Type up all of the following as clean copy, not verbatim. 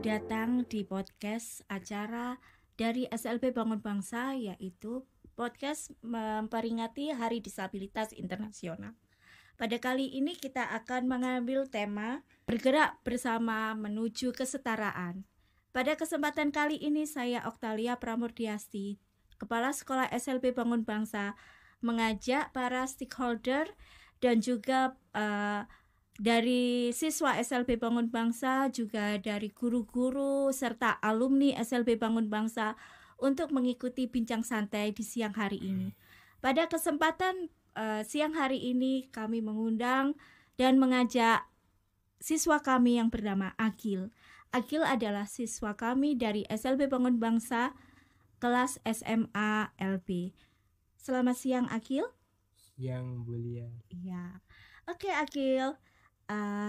Selamat datang di podcast acara dari SLB Bangun Bangsa, yaitu podcast memperingati Hari Disabilitas Internasional. Pada kali ini kita akan mengambil tema bergerak bersama menuju kesetaraan. Pada kesempatan kali ini saya Oktalia Pramurdiasti, Kepala Sekolah SLB Bangun Bangsa, mengajak para stakeholder dan juga dari siswa SLB Bangun Bangsa, juga dari guru-guru serta alumni SLB Bangun Bangsa untuk mengikuti bincang santai di siang hari ini. Pada kesempatan siang hari ini kami mengundang dan mengajak siswa kami yang bernama Agil. Agil adalah siswa kami dari SLB Bangun Bangsa kelas SMA LB. Selamat siang Agil. Siang Bulia. Iya. Oke Agil.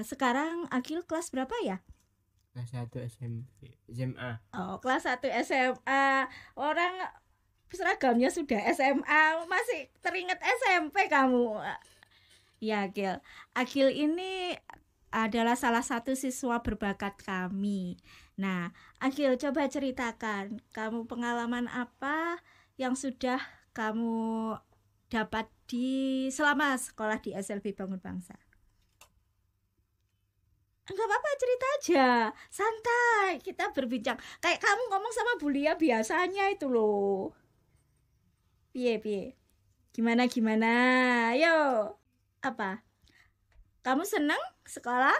Sekarang Agil kelas berapa ya? Kelas 1 SMA. Oh, kelas 1 SMA. Orang seragamnya sudah SMA, masih teringat SMP kamu. Ya, Agil. Agil ini adalah salah satu siswa berbakat kami. Nah, Agil, coba ceritakan kamu pengalaman apa yang sudah kamu dapat selama sekolah di SLB Bangun Bangsa. Enggak apa-apa, cerita aja, santai, kita berbincang kayak kamu ngomong sama Bulia biasanya itu loh. Piye gimana ayo, apa kamu seneng sekolah?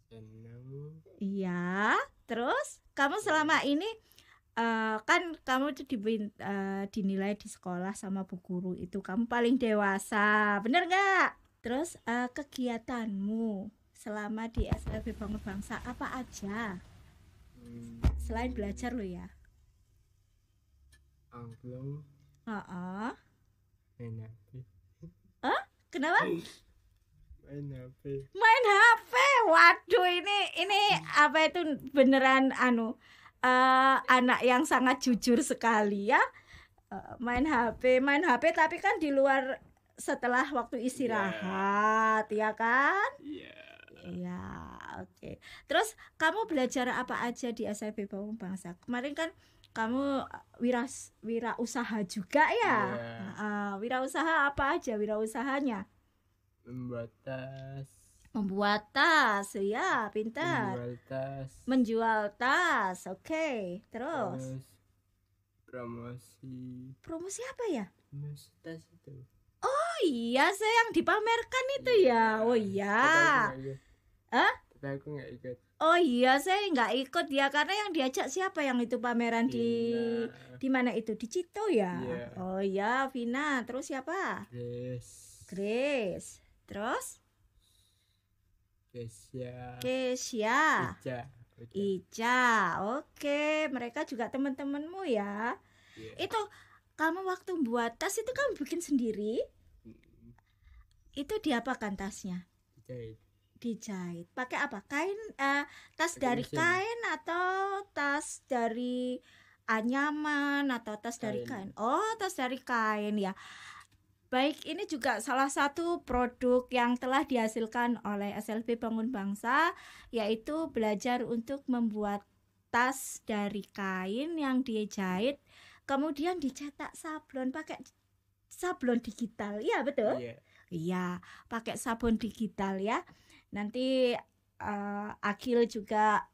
Senang. Iya, terus kamu selama ini kan kamu tuh dinilai di sekolah sama bu guru itu kamu paling dewasa, bener nggak? Terus kegiatanmu selama di SLB Bangun Bangsa apa aja? Selain belajar lo ya. Angklung. Main HP. Kenapa? Main HP. Main HP. Waduh, ini apa itu beneran anak yang sangat jujur sekali ya. Main HP tapi kan di luar setelah waktu istirahat, ya kan? Iya. Iya, oke. Terus kamu belajar apa aja di SLB Bangun Bangsa? Kemarin kan kamu wirausaha juga ya? Wirausaha apa aja wirausahanya? Membuat tas, ya, pintar. Menjual tas, oke. Terus promosi apa ya? Tas itu. Oh iya, saya yang dipamerkan itu ya. Oh iya. Tapi aku nggak ikut. Oh iya, saya nggak ikut ya, karena yang diajak siapa yang itu pameran di mana itu, di Cito ya? Yeah. Oh iya, Vina. Terus siapa? Grace. Terus? Kesia. Ica. Oke, mereka juga teman-temanmu ya. Yeah. Itu kamu waktu buat tas itu kamu bikin sendiri? Itu diapakan tasnya? Dijahit. Pakai apa? Kain, tas dari kain atau tas dari anyaman atau tas dari kain? Oh, tas dari kain ya. Baik, ini juga salah satu produk yang telah dihasilkan oleh SLB Bangun Bangsa, yaitu belajar untuk membuat tas dari kain yang dijahit, kemudian dicetak sablon pakai sablon digital. Iya, betul? Iya, pakai sabun digital ya. Nanti Agil juga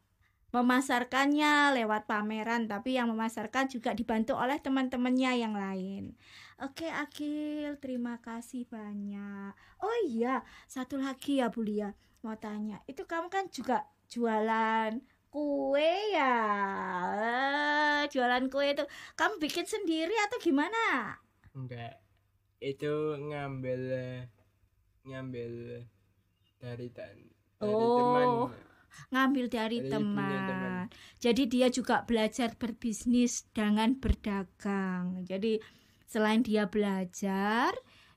memasarkannya lewat pameran, tapi yang memasarkan juga dibantu oleh teman-temannya yang lain. Oke Agil, terima kasih banyak. Oh iya, satu lagi ya Bulia, mau tanya, itu kamu kan juga jualan kue ya? Jualan kue itu kamu bikin sendiri atau gimana? Enggak, itu ngambil dari teman. Ngambil dari teman. Jadi dia juga belajar berbisnis dengan berdagang. Jadi selain dia belajar,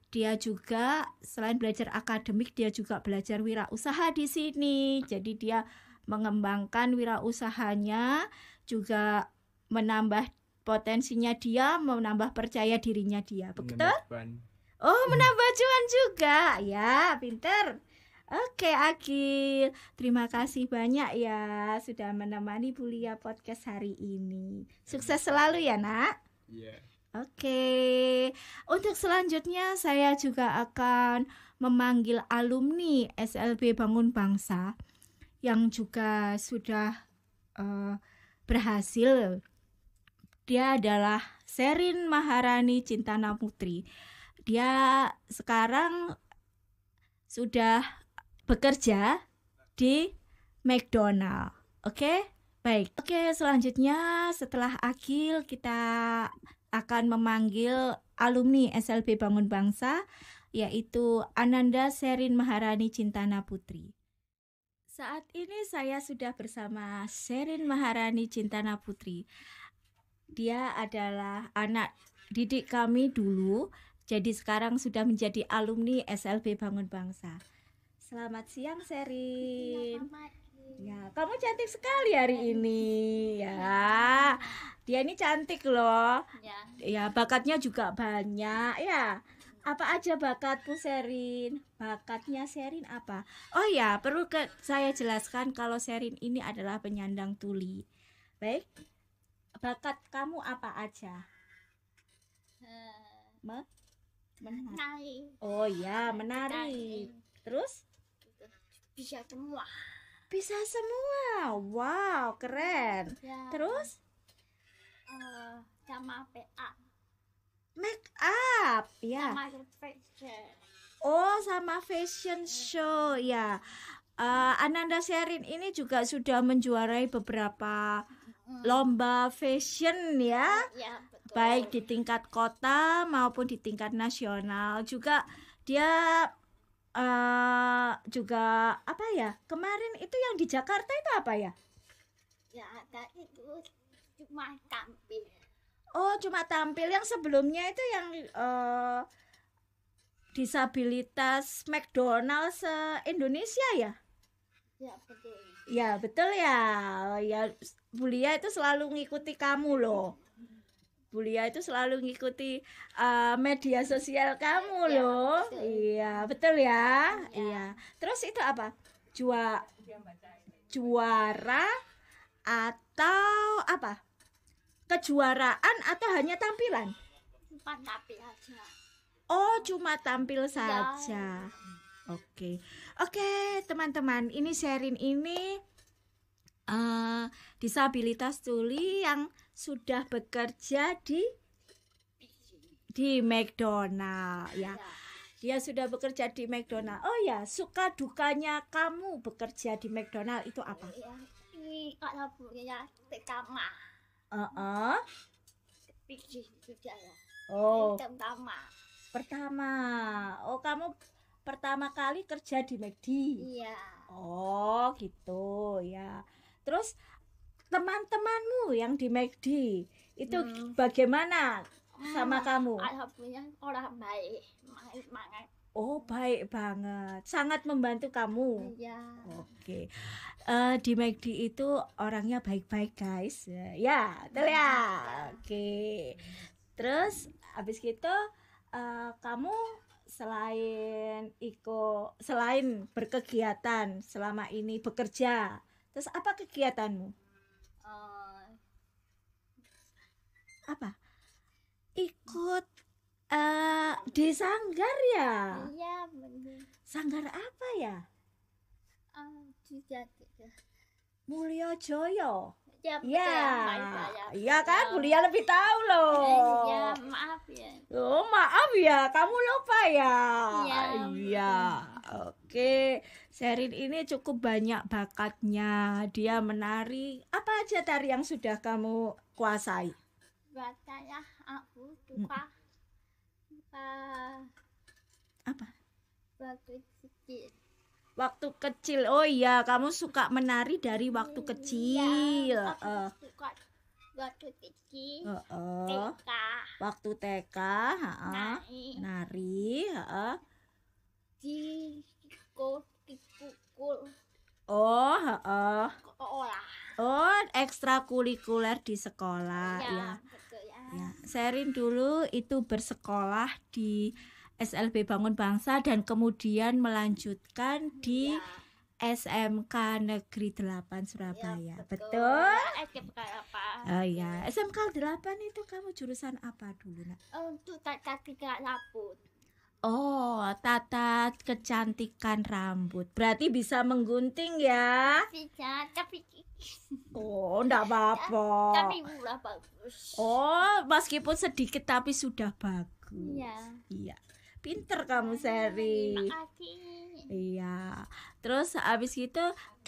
dia juga selain belajar akademik, dia juga belajar wirausaha di sini. Jadi dia mengembangkan wirausahanya, juga menambah potensinya dia, menambah percaya dirinya dia. Betul? Oh, menambah cuan juga. Ya, pinter. Oke, Agil. Terima kasih banyak ya sudah menemani Bulia Podcast hari ini. Sukses selalu ya, Nak. Iya. Oke. Untuk selanjutnya saya juga akan memanggil alumni SLB Bangun Bangsa yang juga sudah berhasil. Dia adalah Sherin Maharani Cintana Putri. Dia sekarang sudah bekerja di McDonald. Oke? Baik. Oke, selanjutnya setelah Agil kita akan memanggil alumni SLB Bangun Bangsa, yaitu Ananda Sherin Maharani Cintana Putri. Saat ini saya sudah bersama Sherin Maharani Cintana Putri. Dia adalah anak didik kami dulu, jadi sekarang sudah menjadi alumni SLB Bangun Bangsa. Selamat siang, Sherin. Ya, kamu cantik sekali hari ini. Ya, dia ini cantik loh. Ya, bakatnya juga banyak. Ya, apa aja bakatmu, Sherin? Bakatnya Sherin apa? Oh ya, perlu saya jelaskan kalau Sherin ini adalah penyandang tuli. Baik, bakat kamu apa aja? Menari. Oh ya, menari. Terus? Bisa semua. Bisa semua. Wow, keren. Ya. Terus? Sama PA. Make up, ya. Sama fashion. Oh, sama fashion show, ya. Ananda Sherin ini juga sudah menjuarai beberapa lomba fashion, ya. Ya, betul. Baik di tingkat kota maupun di tingkat nasional. Juga dia juga apa ya, kemarin itu yang di Jakarta itu apa ya? Ya, itu cuma tampil. Oh, cuma tampil. Yang sebelumnya itu yang disabilitas McDonald se-Indonesia ya? Ya, betul. Ya, betul ya. Ya, Bulia itu selalu ngikuti kamu loh. Bulia itu selalu ngikuti media sosial kamu loh. Betul. Iya, betul ya. Iya. Iya. Terus itu apa? Juara atau apa? Kejuaraan atau hanya tampilan? Cuma tampil aja. Oh, cuma tampil saja. Oke. Oke, teman-teman, ini Sherin ini disabilitas tuli yang sudah bekerja di McDonald ya. Dia sudah bekerja di McDonald. Oh ya, suka dukanya kamu bekerja di McDonald itu apa? Ya, ini kalau punya pertama. Pikir sudah ya. Oh, Pertama. Oh, kamu pertama kali kerja di McD. Iya. Oh, gitu ya. Terus teman-temanmu yang di McD itu bagaimana sama kamu? Alhamdulillah orang baik, semangat. Oh, baik banget. Sangat membantu kamu. Iya. Oke. Di McD itu orangnya baik-baik, guys. Ya, betul ya. Oke. Terus habis gitu kamu selain berkegiatan selama ini bekerja, terus apa kegiatanmu? Apa? Ikut di sanggar ya? Iya, benar. Sanggar apa ya? Tidak. Mulyo Joyo. Ya, Iya kan, Bulia lebih tahu loh. Ya, maaf ya. Oh, maaf ya, kamu lupa ya. Iya. Oke, Sherin ini cukup banyak bakatnya. Dia menari. Apa aja tari yang sudah kamu kuasai? Saya aku suka Apa? waktu kecil. Waktu kecil. Oh iya, kamu suka menari dari waktu kecil. Iya, aku suka waktu kecil. TK. Waktu TK, nari, dipukul. Oh, Olah. Oh, ekstrakurikuler di sekolah ya. Betul ya. Ya, Sherin dulu itu bersekolah di SLB Bangun Bangsa dan kemudian melanjutkan di SMK Negeri 8 Surabaya. Betul? SMK apa? Oh ya, SMK 8 itu kamu jurusan apa dulu, Nak? Untuk tata rambut. Oh, tata kecantikan rambut. Berarti bisa menggunting ya? Bisa, tapi Oh, enggak apa-apa. tapi murah bagus. Oh, meskipun sedikit tapi sudah bagus. Iya. Iya. Pinter kamu, Seri. Terima kasih. Iya. Terus habis itu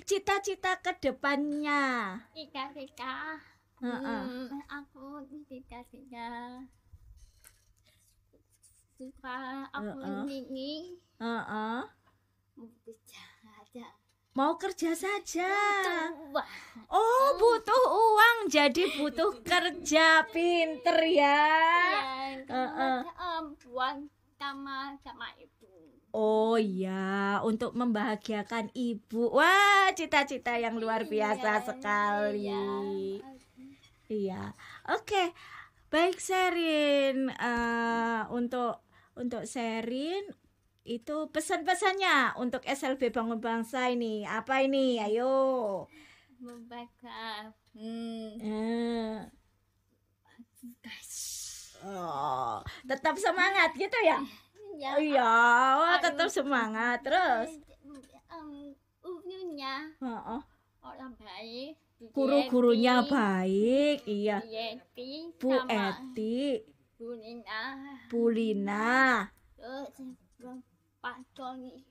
cita-cita ke depannya. Cita-cita. Heeh. Aku cita-cita suka aku ini Heeh. bisa aja. Mau kerja saja. Wah, Oh, butuh uang jadi butuh kerja. Pinter ya. buang sama ibu. Oh iya, untuk membahagiakan ibu. Wah, cita-cita yang luar biasa sekali. Iya. Oke. Baik, Sherin. Untuk Sherin itu pesan-pesannya untuk SLB Bangun Bangsa ini. Apa ini? Ayo. Membaca. Oh, tetap semangat gitu ya? Ya. Iya, wah, tetap semangat terus. Gurunya Heeh. orang baik. Guru-gurunya baik, iya. Bu sama Eti, Bu Nina. Bu Lina, Terus Pak Tony.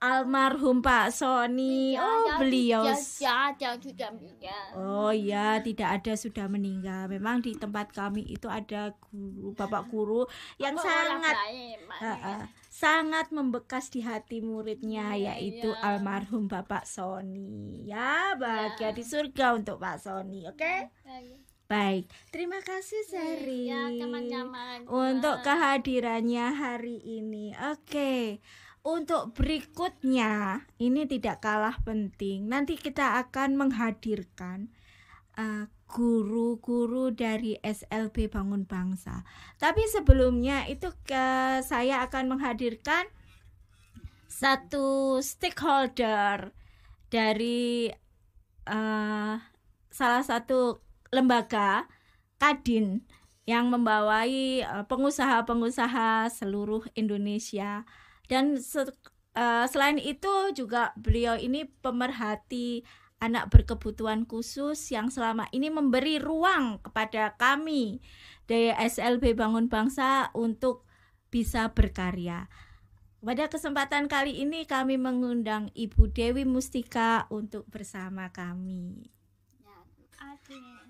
almarhum Pak Sony. Oh, beliau. Ada sudah meninggal. Oh ya, tidak ada, sudah meninggal. Memang di tempat kami itu ada guru, bapak guru yang sangat membekas di hati muridnya, yaitu almarhum Bapak Sony. Ya, bahagia di surga untuk Pak Sony. Oke? Baik, terima kasih Seri untuk kehadirannya hari ini. Oke. Untuk berikutnya, ini tidak kalah penting. Nanti kita akan menghadirkan guru-guru dari SLB Bangun Bangsa. Tapi sebelumnya itu saya akan menghadirkan satu stakeholder dari salah satu lembaga Kadin yang membawai pengusaha-pengusaha seluruh Indonesia. Dan selain itu juga beliau ini pemerhati anak berkebutuhan khusus yang selama ini memberi ruang kepada kami dari SLB Bangun Bangsa untuk bisa berkarya. Pada kesempatan kali ini kami mengundang Ibu Dewi Mustika untuk bersama kami.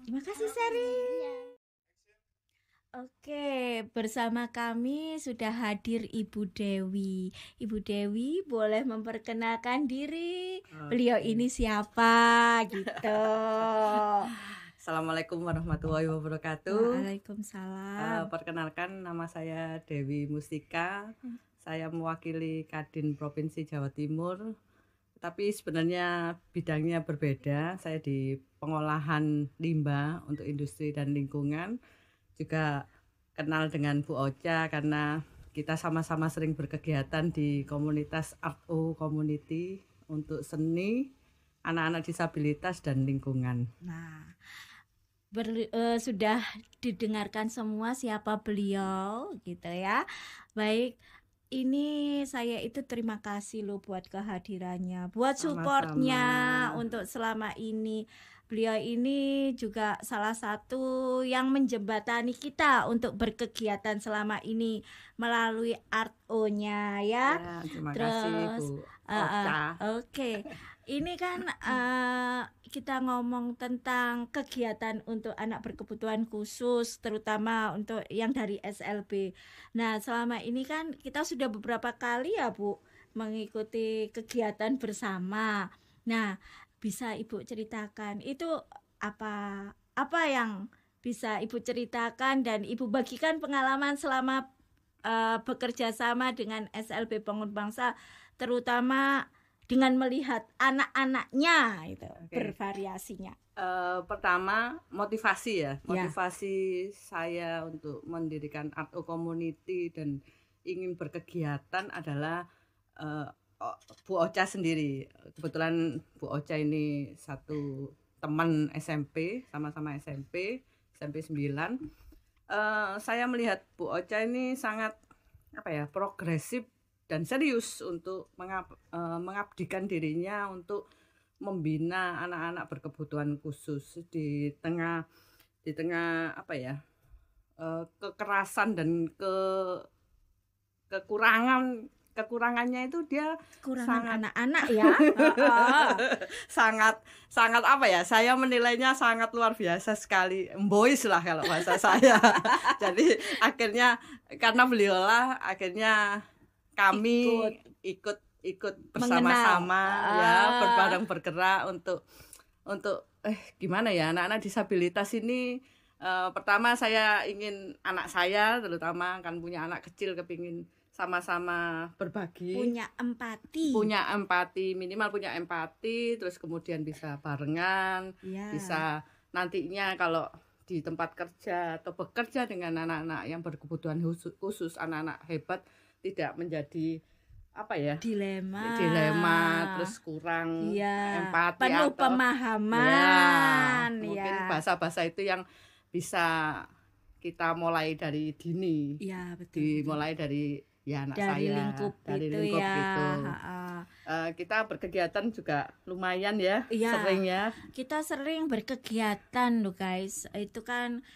Terima kasih, Seri. Oke, bersama kami sudah hadir Ibu Dewi. Ibu Dewi boleh memperkenalkan diri. Beliau ini siapa gitu. Assalamualaikum warahmatullahi wabarakatuh. Waalaikumsalam. Perkenalkan, nama saya Dewi Mustika. Saya mewakili Kadin Provinsi Jawa Timur. Tapi sebenarnya bidangnya berbeda. Saya di pengolahan limbah untuk industri dan lingkungan. Juga kenal dengan Bu Ocha karena kita sama-sama sering berkegiatan di komunitas Art O Community untuk seni, anak-anak disabilitas dan lingkungan. Nah, sudah didengarkan semua siapa beliau gitu ya. Baik, ini saya itu terima kasih loh buat kehadirannya, buat supportnya untuk selama ini. Beliau ini juga salah satu yang menjembatani kita untuk berkegiatan selama ini melalui Art O-nya ya. Terima kasih Bu Ocha. Oke. Ini kan kita ngomong tentang kegiatan untuk anak berkebutuhan khusus, terutama untuk yang dari SLB. Nah, selama ini kan kita sudah beberapa kali ya Bu mengikuti kegiatan bersama. Nah, bisa Ibu ceritakan itu apa yang bisa Ibu ceritakan dan Ibu bagikan pengalaman selama bekerja sama dengan SLB Bangun Bangsa, terutama dengan melihat anak-anaknya itu bervariasinya. Pertama motivasi saya untuk mendirikan Art O Community dan ingin berkegiatan adalah Bu Ocha sendiri. Kebetulan Bu Ocha ini satu teman SMP, sama-sama SMP 9. Saya melihat Bu Ocha ini sangat progresif dan serius untuk mengabdikan dirinya untuk membina anak-anak berkebutuhan khusus di tengah kekerasan dan kekurangannya itu dia kekurangan anak-anak ya. sangat saya menilainya sangat luar biasa sekali, boys lah kalau bahasa saya. Jadi akhirnya karena beliaulah akhirnya kami ikut bersama-sama ya, berbareng bergerak untuk gimana ya, anak-anak disabilitas ini. Pertama saya ingin anak saya terutama kan punya anak kecil, kepingin sama-sama berbagi, punya empati, minimal punya empati, terus kemudian bisa barengan, bisa nantinya kalau di tempat kerja atau bekerja dengan anak-anak yang berkebutuhan khusus, anak-anak hebat, tidak menjadi dilema terus kurang empati penuh atau pemahaman mungkin bahasa-bahasa itu yang bisa kita mulai dari dini, dimulai dari anak dari saya lingkup dari itu lingkup ya. gitu. Kita berkegiatan juga lumayan ya, sering ya. Kita sering berkegiatan loh guys. Itu kan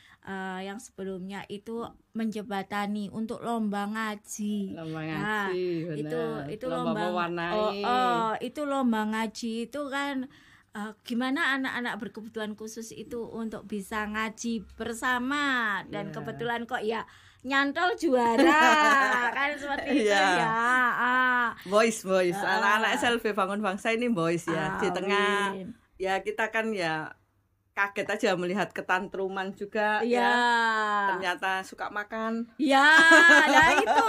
yang sebelumnya itu menjembatani untuk lomba ngaji. Itu lomba mewarnai. Itu lomba ngaji itu kan gimana anak-anak berkebutuhan khusus itu untuk bisa ngaji bersama, dan kebetulan kok ya nyantol juara kan seperti itu ya. Boys anak-anak SLB Bangun Bangsa ini boys ya. Di tengah ya kita kan ya kaget aja melihat ketantruman juga ya. Ternyata suka makan. Ya, nah itu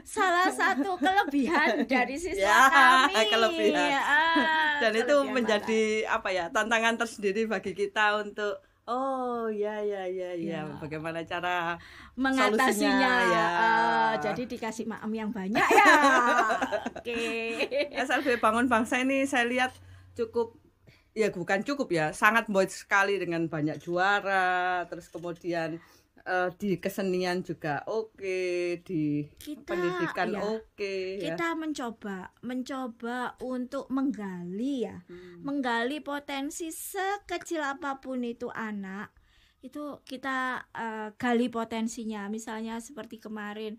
salah satu kelebihan dari siswa kami. Kelebihan. Dan kelebihan itu menjadi tantangan tersendiri bagi kita untuk bagaimana cara mengatasinya ya. Jadi dikasih maem yang banyak ya. SLB Bangun Bangsa ini saya lihat sangat boyd sekali dengan banyak juara, terus kemudian di kesenian juga di pendidikan kita mencoba untuk menggali menggali potensi sekecil apapun itu anak, itu kita gali potensinya. Misalnya seperti kemarin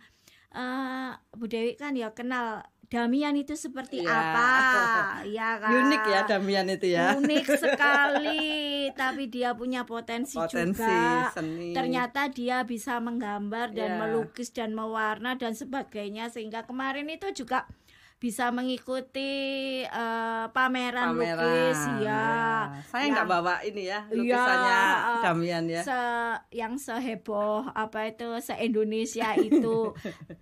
Bu Dewi kan ya kenal Damian itu seperti apa, ya kan? Unik ya Damian itu ya. Unik sekali, tapi dia punya potensi juga. Seni. Ternyata dia bisa menggambar dan melukis dan mewarna dan sebagainya, sehingga kemarin itu juga bisa mengikuti pameran lukis ya. Saya nggak bawa ini ya lukisannya Damian ya. Yang seheboh se-Indonesia itu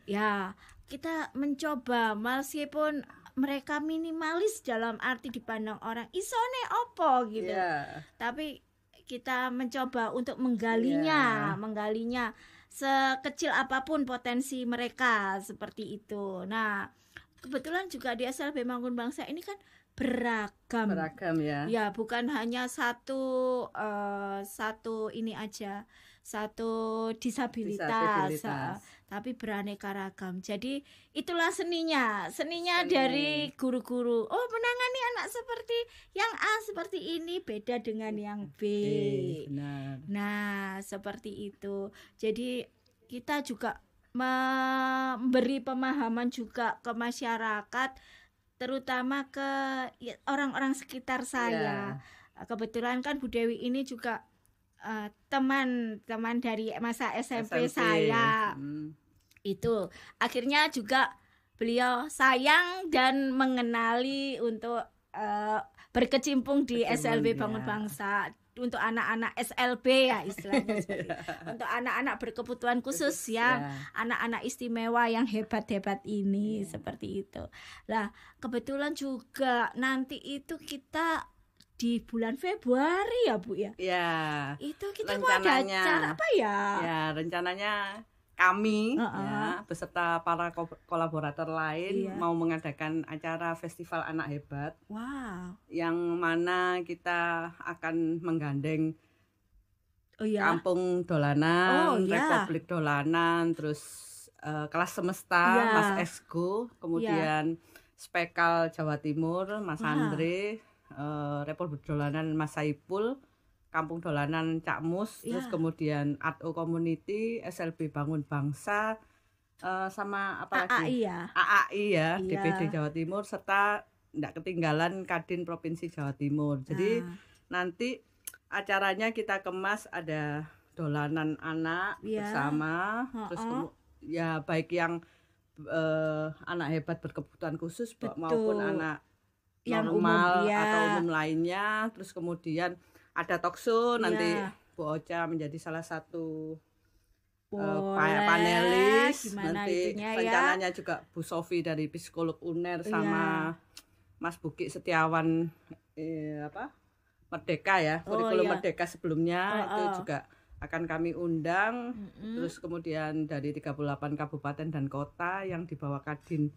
ya. Kita mencoba meskipun mereka minimalis dalam arti dipandang orang isone opo gitu. Tapi kita mencoba untuk menggalinya sekecil apapun potensi mereka seperti itu. Nah, kebetulan juga di SLB Bangun Bangsa ini kan beragam ya. Ya, bukan hanya satu ini aja, satu disabilitas. Tapi beraneka ragam. Jadi itulah seninya dari guru-guru. Oh, menangani anak seperti yang A seperti ini beda dengan yang B. Nah, seperti itu. Jadi kita juga memberi pemahaman juga ke masyarakat, terutama ke orang-orang sekitar saya. Kebetulan kan Bu Dewi ini juga teman dari masa SMP. Saya. Itu akhirnya juga beliau sayang dan mengenali untuk berkecimpung di SLB Bangun Bangsa untuk anak-anak SLB ya istilahnya untuk anak-anak berkebutuhan khusus anak-anak istimewa yang hebat-hebat ini seperti itu. Lah, kebetulan juga nanti itu kita di bulan Februari ya Bu ya. Ya. Itu kita mau ada acara apa ya? Ya, rencananya kami ya beserta para kolaborator lain mau mengadakan acara Festival Anak Hebat. Wow. Yang mana kita akan menggandeng Kampung Dolanan, Republik Dolanan, terus Kelas Semesta, Mas Esgo, kemudian Spekal Jawa Timur, Mas Andre, Republik Dolanan Mas Saipul, Kampung Dolanan Cak Mus, terus kemudian Art O Community, SLB Bangun Bangsa, sama apa lagi? AAI ya, DPD Jawa Timur, serta tidak ketinggalan Kadin Provinsi Jawa Timur. Jadi nanti acaranya kita kemas ada dolanan anak bersama, terus ya baik yang anak hebat berkebutuhan khusus maupun anak yang normal umum, atau umum lainnya. Terus kemudian ada talkshow nanti Bu Ocha menjadi salah satu panelis. Nanti rencananya juga Bu Sofi dari Psikolog UNER sama Mas Buki Setiawan Merdeka ya, kurikulum Merdeka sebelumnya itu juga akan kami undang. Terus kemudian dari 38 kabupaten dan kota yang di bawah Kadin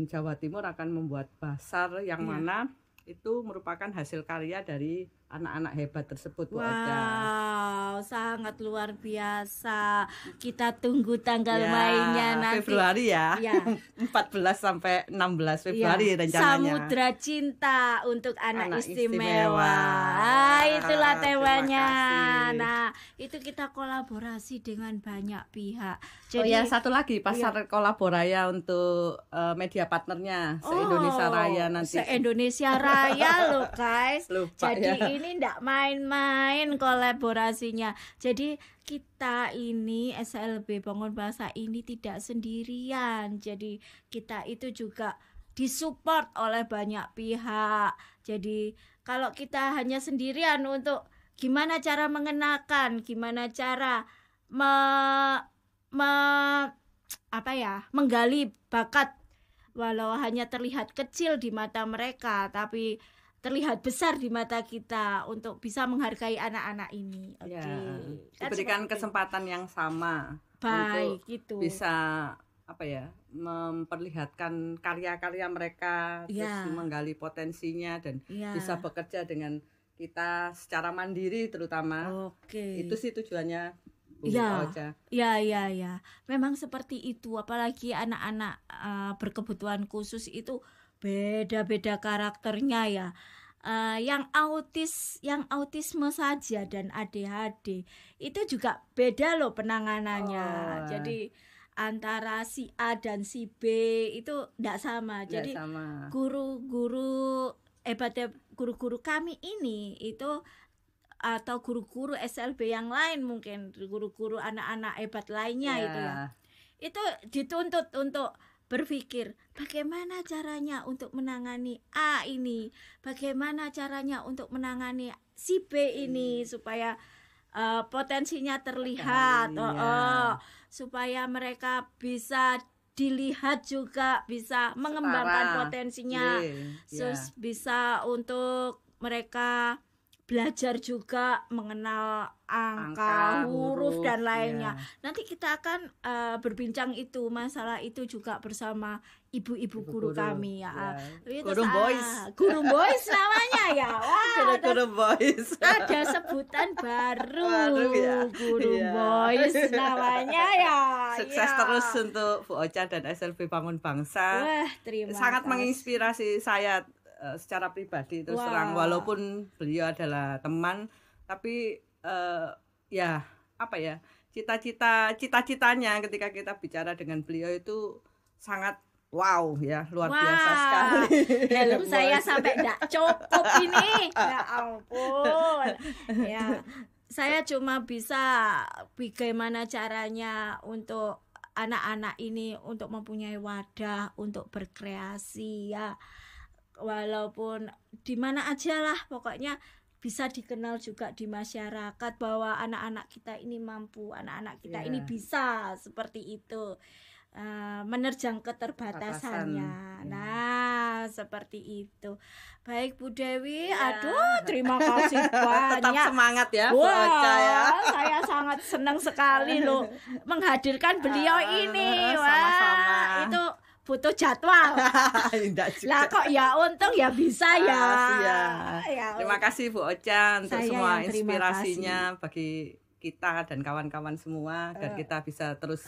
Jawa Timur akan membuat basar yang mana itu merupakan hasil karya dari anak-anak hebat tersebut. Wow, sangat luar biasa. Kita tunggu tanggal mainnya nanti Februari ya. 14 sampai 16 Februari rencananya. Samudra Cinta untuk anak istimewa. Itulah temanya. Nah, itu kita kolaborasi dengan banyak pihak. Jadi satu lagi pasar kolaborasi untuk media partnernya se-Indonesia Raya nanti. Se-Indonesia Raya loh guys. Lupa, jadi ini ndak main-main kolaborasinya. Jadi kita ini SLB Bangun Bangsa ini tidak sendirian. Jadi kita itu juga disupport oleh banyak pihak. Jadi kalau kita hanya sendirian untuk gimana cara mengenakan, gimana cara menggali bakat walau hanya terlihat kecil di mata mereka tapi terlihat besar di mata kita untuk bisa menghargai anak-anak ini. Diberikan kesempatan yang sama untuk gitu. Bisa memperlihatkan karya-karya mereka, terus menggali potensinya dan bisa bekerja dengan kita secara mandiri terutama. Itu sih tujuannya Bu Ocha. Ya. Memang seperti itu, apalagi anak-anak berkebutuhan khusus itu beda-beda karakternya ya. Yang autisme saja dan ADHD itu juga beda loh penanganannya. Jadi antara si A dan si B itu enggak sama. Jadi guru-guru guru-guru kami ini itu atau guru-guru SLB yang lain mungkin guru-guru anak-anak hebat lainnya itu ya. Itu dituntut untuk berpikir bagaimana caranya untuk menangani A ini, bagaimana caranya untuk menangani si B ini supaya potensinya terlihat, supaya mereka bisa dilihat juga, bisa mengembangkan potensinya, terus bisa untuk mereka belajar juga mengenal angka, huruf dan lainnya. Nanti kita akan berbincang itu masalah itu juga bersama ibu-ibu guru kami ya. Guru boys namanya ya. Wah, guru boys. Ada sebutan baru. Guru boys namanya ya. Sukses terus untuk Bu Ocha dan SLB Bangun Bangsa. Wah, terima kasih. Sangat menginspirasi saya secara pribadi terus terang, walaupun beliau adalah teman tapi cita-citanya ketika kita bicara dengan beliau itu sangat luar biasa sekali. Helm saya sampai enggak cukup ini. Ya ampun. Ya, saya cuma bisa bagaimana caranya untuk anak-anak ini untuk mempunyai wadah untuk berkreasi ya. Walaupun di mana aja lah pokoknya bisa dikenal juga di masyarakat bahwa anak-anak kita ini mampu, anak-anak kita ini bisa seperti itu. menerjang keterbatasannya. Nah, seperti itu. Baik Bu Dewi, aduh terima kasih banyak. Tetap semangat ya Bu Ocha ya. Saya sangat senang sekali loh menghadirkan beliau ini. Wah, sama-sama. itu butuh jadwal. Lah kok ya untung ya bisa ya. Ya. Terima kasih Bu Ocha untuk Saya semua yang terima inspirasinya bagi kita dan kawan-kawan semua agar kita bisa terus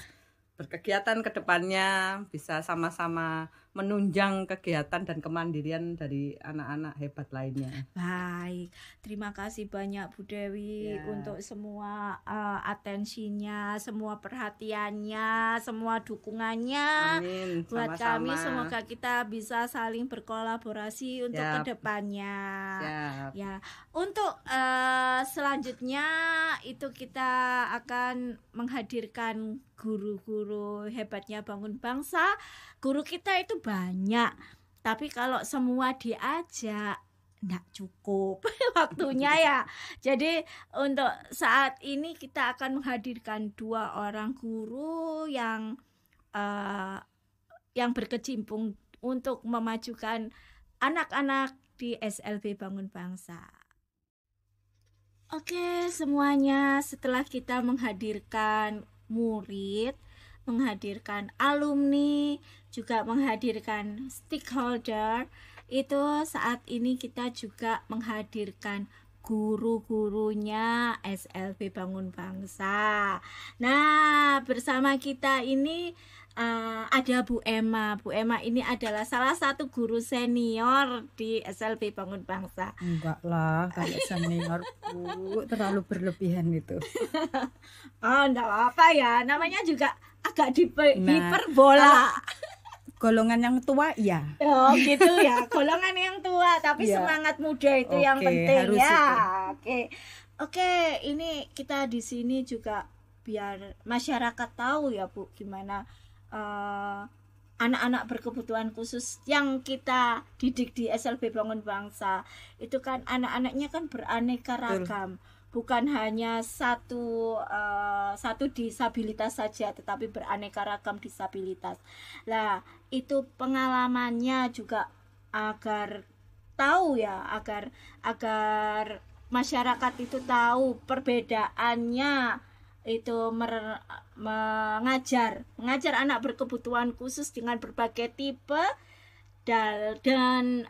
berkegiatan ke depannya, bisa sama-sama menunjang kegiatan dan kemandirian dari anak-anak hebat lainnya. Baik, terima kasih banyak Bu Dewi untuk semua atensinya, semua perhatiannya, semua dukungannya. Amin. Buat Sama-sama. kami semoga kita bisa saling berkolaborasi untuk kedepannya. Ya, untuk selanjutnya itu kita akan menghadirkan guru-guru hebatnya Bangun Bangsa. Guru kita itu banyak, tapi kalau semua diajak enggak cukup waktunya ya. Jadi untuk saat ini kita akan menghadirkan 2 orang guru yang berkecimpung untuk memajukan anak-anak di SLB Bangun Bangsa. Oke, semuanya, setelah kita menghadirkan murid, menghadirkan alumni, juga menghadirkan stakeholder, itu saat ini kita juga menghadirkan guru-gurunya SLB Bangun Bangsa. Nah, bersama kita ini ada Bu Emma. Bu Emma ini adalah salah satu guru senior di SLB Bangun Bangsa. Enggak lah, kalau senior Bu, terlalu berlebihan itu. Oh, enggak apa ya. Namanya juga agak hiperbola. Golongan yang tua ya. Oh, gitu ya. Golongan yang tua, tapi semangat muda itu yang penting harus ya. itu. Oke, ini kita di sini juga biar masyarakat tahu ya Bu, gimana anak-anak berkebutuhan khusus yang kita didik di SLB Bangun Bangsa. Itu kan anak-anaknya kan beraneka ragam. Bukan hanya satu disabilitas saja, tetapi beraneka ragam disabilitas. Lah, itu pengalamannya juga agar tahu ya, agar masyarakat itu tahu perbedaannya itu mengajar anak berkebutuhan khusus dengan berbagai tipe dan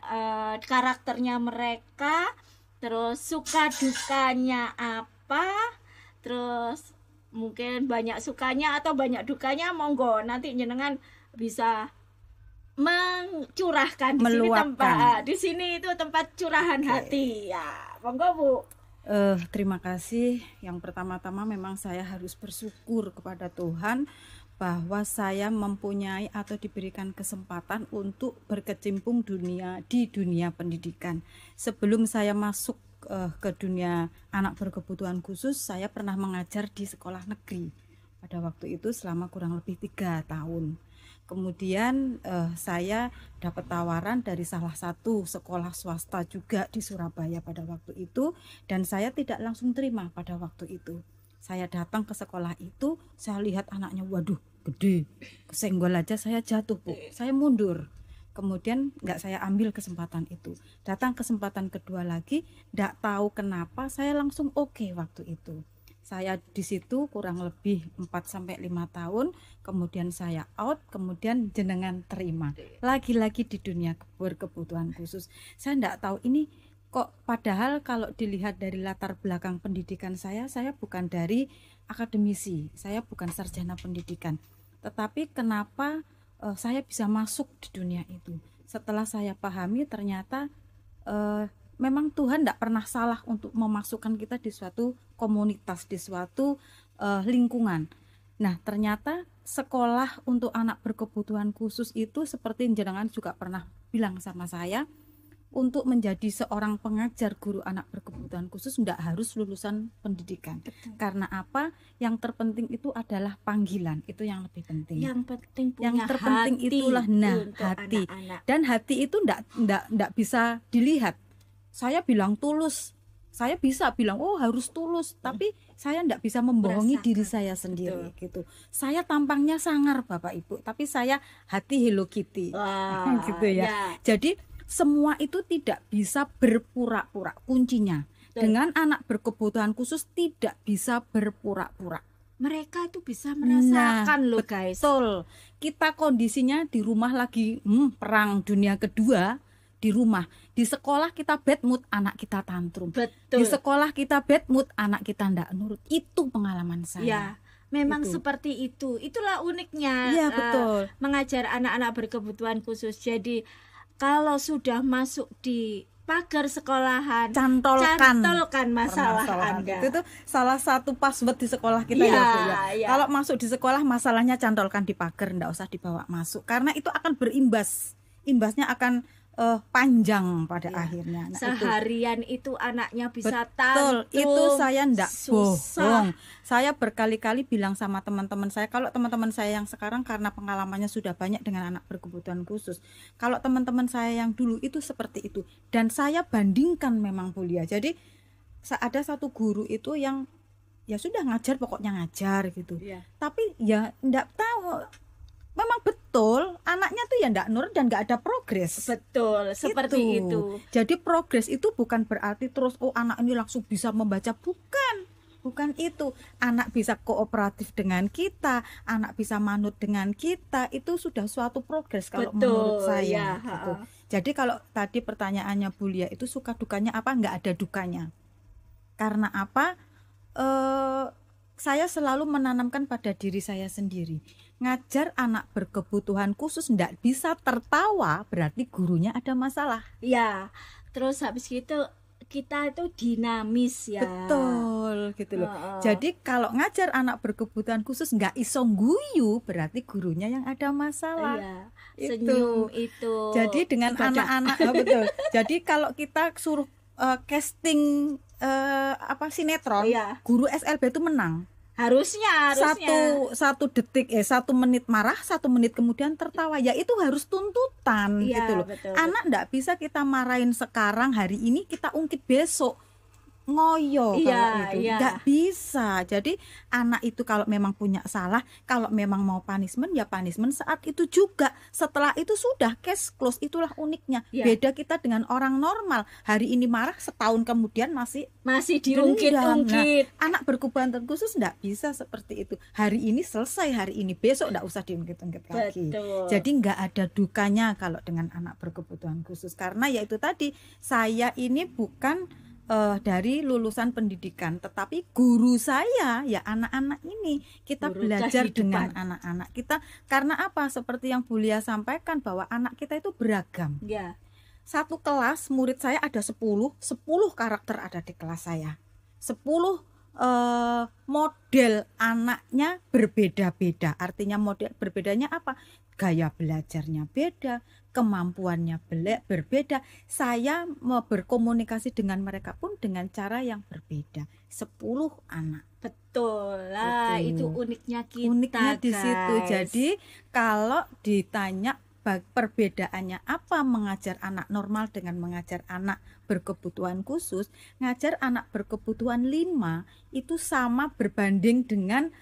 karakternya mereka, terus suka dukanya apa, terus mungkin banyak sukanya atau banyak dukanya, monggo nanti jenengan bisa mencurahkan di sini tempat di sini itu tempat curahan hati ya, monggo Bu. Terima kasih. Yang pertama-tama memang saya harus bersyukur kepada Tuhan bahwa saya mempunyai atau diberikan kesempatan untuk berkecimpung di dunia pendidikan. Sebelum saya masuk ke dunia anak berkebutuhan khusus, saya pernah mengajar di sekolah negeri pada waktu itu selama kurang lebih 3 tahun. Kemudian saya dapat tawaran dari salah satu sekolah swasta juga di Surabaya pada waktu itu, dan saya tidak langsung terima pada waktu itu. Saya datang ke sekolah itu, saya lihat anaknya, waduh gede, kesenggol aja saya jatuh Bu, saya mundur. Kemudian nggak saya ambil kesempatan itu. Datang kesempatan kedua lagi, nggak tahu kenapa saya langsung oke waktu itu. Saya di situ kurang lebih 4-5 tahun, kemudian saya out, kemudian jenengan terima. Lagi-lagi di dunia berkebutuhan khusus. Saya enggak tahu ini kok, padahal kalau dilihat dari latar belakang pendidikan saya bukan dari akademisi, saya bukan sarjana pendidikan. Tetapi kenapa saya bisa masuk di dunia itu? Setelah saya pahami ternyata memang Tuhan tidak pernah salah untuk memasukkan kita di suatu komunitas, di suatu lingkungan. Nah, ternyata sekolah untuk anak berkebutuhan khusus itu seperti jenengan juga pernah bilang sama saya, untuk menjadi seorang pengajar guru anak berkebutuhan khusus tidak harus lulusan pendidikan. Betul. Karena apa? Yang terpenting itu adalah panggilan, itu yang lebih penting. Yang terpenting itulah hati. Anak-anak. Dan hati itu tidak bisa dilihat. Saya bilang tulus, Saya bisa bilang oh harus tulus, tapi saya enggak bisa membohongi Merasakan. diri saya sendiri gitu. Saya tampangnya sangar Bapak Ibu, tapi saya hati Hello Kitty. Wah, Gitu ya. Jadi semua itu tidak bisa berpura-pura. Kuncinya dengan anak berkebutuhan khusus tidak bisa berpura-pura. Mereka itu bisa merasakan loh guys. Betul. Kita kondisinya di rumah lagi perang dunia kedua, di rumah. Di sekolah kita bad mood, anak kita tantrum. Betul. Di sekolah kita bad mood, anak kita ndak nurut. Itu pengalaman saya. Ya, memang Itu. seperti itu. Itulah uniknya Iya, betul. mengajar anak-anak berkebutuhan khusus. Jadi kalau sudah masuk di pagar sekolahan, cantolkan masalah Anda. Itu tuh salah satu password di sekolah kita Iya, ya, Bu ya. iya. Kalau masuk di sekolah masalahnya cantolkan di pagar, ndak usah dibawa masuk karena itu akan berimbas. Imbasnya akan panjang pada akhirnya. Nah, Seharian itu anaknya bisa betul, tantrum. itu saya ndak susah. bohong. Saya berkali-kali bilang sama teman-teman saya, kalau teman-teman saya yang sekarang karena pengalamannya sudah banyak dengan anak berkebutuhan khusus. Kalau teman-teman saya yang dulu itu seperti itu, dan saya bandingkan memang Bulia. Jadi ada satu guru itu yang ya sudah ngajar, pokoknya ngajar gitu. Iya. Tapi ya ndak tahu, memang betul anaknya tuh ya ndak nurut dan nggak ada progres. Betul, seperti itu. Jadi progres itu bukan berarti terus anak ini langsung bisa membaca, bukan itu. Anak bisa kooperatif dengan kita, anak bisa manut dengan kita, itu sudah suatu progres kalau Betul, menurut saya. ya, Gitu. Jadi kalau tadi pertanyaannya Bulia itu suka dukanya apa? Nggak ada dukanya. Karena apa? Saya selalu menanamkan pada diri saya sendiri. Ngajar anak berkebutuhan khusus ndak bisa tertawa berarti gurunya ada masalah. Ya, terus habis itu kita itu dinamis ya. Betul gitu loh. Jadi kalau ngajar anak berkebutuhan khusus nggak iso guyu berarti gurunya yang ada masalah. Iya, Itu. senyum itu. Jadi dengan ibadah. anak-anak betul. Jadi kalau kita suruh casting sinetron, Iya. guru SLB itu menang. Harusnya. Satu detik 1 menit marah, 1 menit kemudian tertawa, ya itu harus tuntutan. Iya, gitu loh. betul, Anak ndak bisa kita marahin sekarang, hari ini kita ungkit besok, ngoyo. Iya, kalau itu iya. nggak bisa. Jadi anak itu kalau memang punya salah, kalau memang mau punishment ya punishment saat itu juga. Setelah itu sudah case close. Itulah uniknya. Iya. Beda kita dengan orang normal, hari ini marah, setahun kemudian masih diungkit-ungkit. anak berkebutuhan khusus nggak bisa seperti itu. Hari ini selesai, hari ini, besok nggak usah diungkit-ungkit lagi. Betul. Jadi nggak ada dukanya kalau dengan anak berkebutuhan khusus. Karena ya itu tadi, saya ini bukan dari lulusan pendidikan, tetapi guru saya ya anak-anak ini. Kita Guru belajar kehidupan. dengan anak-anak kita. Karena apa? Seperti yang Bulia sampaikan bahwa anak kita itu beragam. Ya. Satu kelas murid saya ada 10 karakter ada di kelas saya. 10 model anaknya berbeda-beda. Artinya model berbedanya apa? Gaya belajarnya beda, kemampuannya berbeda. Saya mau berkomunikasi dengan mereka pun dengan cara yang berbeda. 10 anak. Betul lah, Betul. itu uniknya kita. Uniknya di situ. guys. Jadi kalau ditanya perbedaannya apa mengajar anak normal dengan mengajar anak berkebutuhan khusus, ngajar anak berkebutuhan 5 itu sama berbanding dengan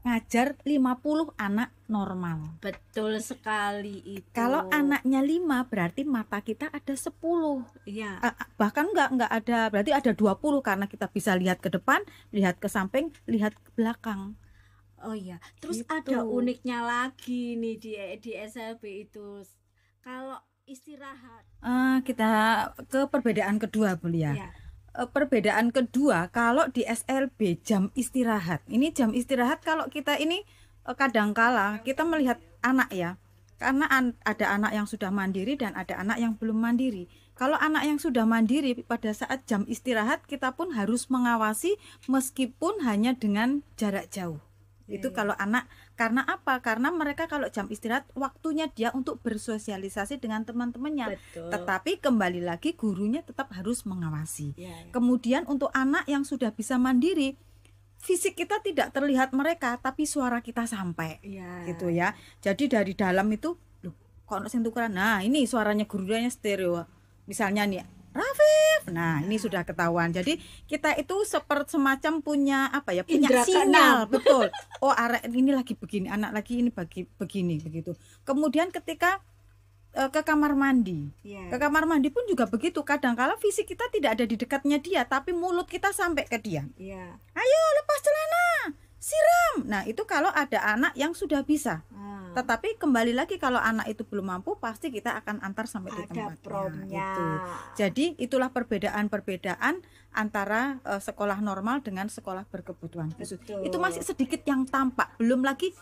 ngajar 50 anak normal. Betul sekali itu. Kalau anaknya 5 berarti mata kita ada 10. Iya. Bahkan enggak ada, berarti ada 20 karena kita bisa lihat ke depan, lihat ke samping, lihat ke belakang. Oh iya, terus Gitu. ada uniknya lagi nih di SLB itu. Kalau istirahat. Kita ke perbedaan kedua, Bu Lia. Ya. Perbedaan kedua, kalau di SLB jam istirahat. Ini jam istirahat kalau kita ini kadangkala kita melihat anak ya. Karena ada anak yang sudah mandiri dan ada anak yang belum mandiri. Kalau anak yang sudah mandiri pada saat jam istirahat kita pun harus mengawasi meskipun hanya dengan jarak jauh. Itu kalau anak, karena apa? Karena mereka kalau jam istirahat waktunya dia untuk bersosialisasi dengan teman-temannya. Betul. Tetapi kembali lagi gurunya tetap harus mengawasi. Ya. Kemudian untuk anak yang sudah bisa mandiri, fisik kita tidak terlihat mereka tapi suara kita sampai. Ya. Gitu ya. Jadi dari dalam itu loh, kok ono sing tukeran. Nah, ini suaranya gurunya stereo. Misalnya nih, Rafif, Nah, ini sudah ketahuan. Jadi kita itu semacam punya apa ya? Punya Indra sinyal, betul. Oh, arek ini lagi begini, anak lagi ini begini begitu. Kemudian ketika ke kamar mandi. Ke kamar mandi pun juga begitu. Kadang-kala fisik kita tidak ada di dekatnya dia, tapi mulut kita sampai ke dia. Ayo lepas celana, siram. Nah, itu kalau ada anak yang sudah bisa. Tetapi kembali lagi kalau anak itu belum mampu, pasti kita akan antar sampai di tempatnya. Itu. Jadi itulah perbedaan-perbedaan antara sekolah normal dengan sekolah berkebutuhan khusus. Itu masih sedikit yang tampak. Belum lagi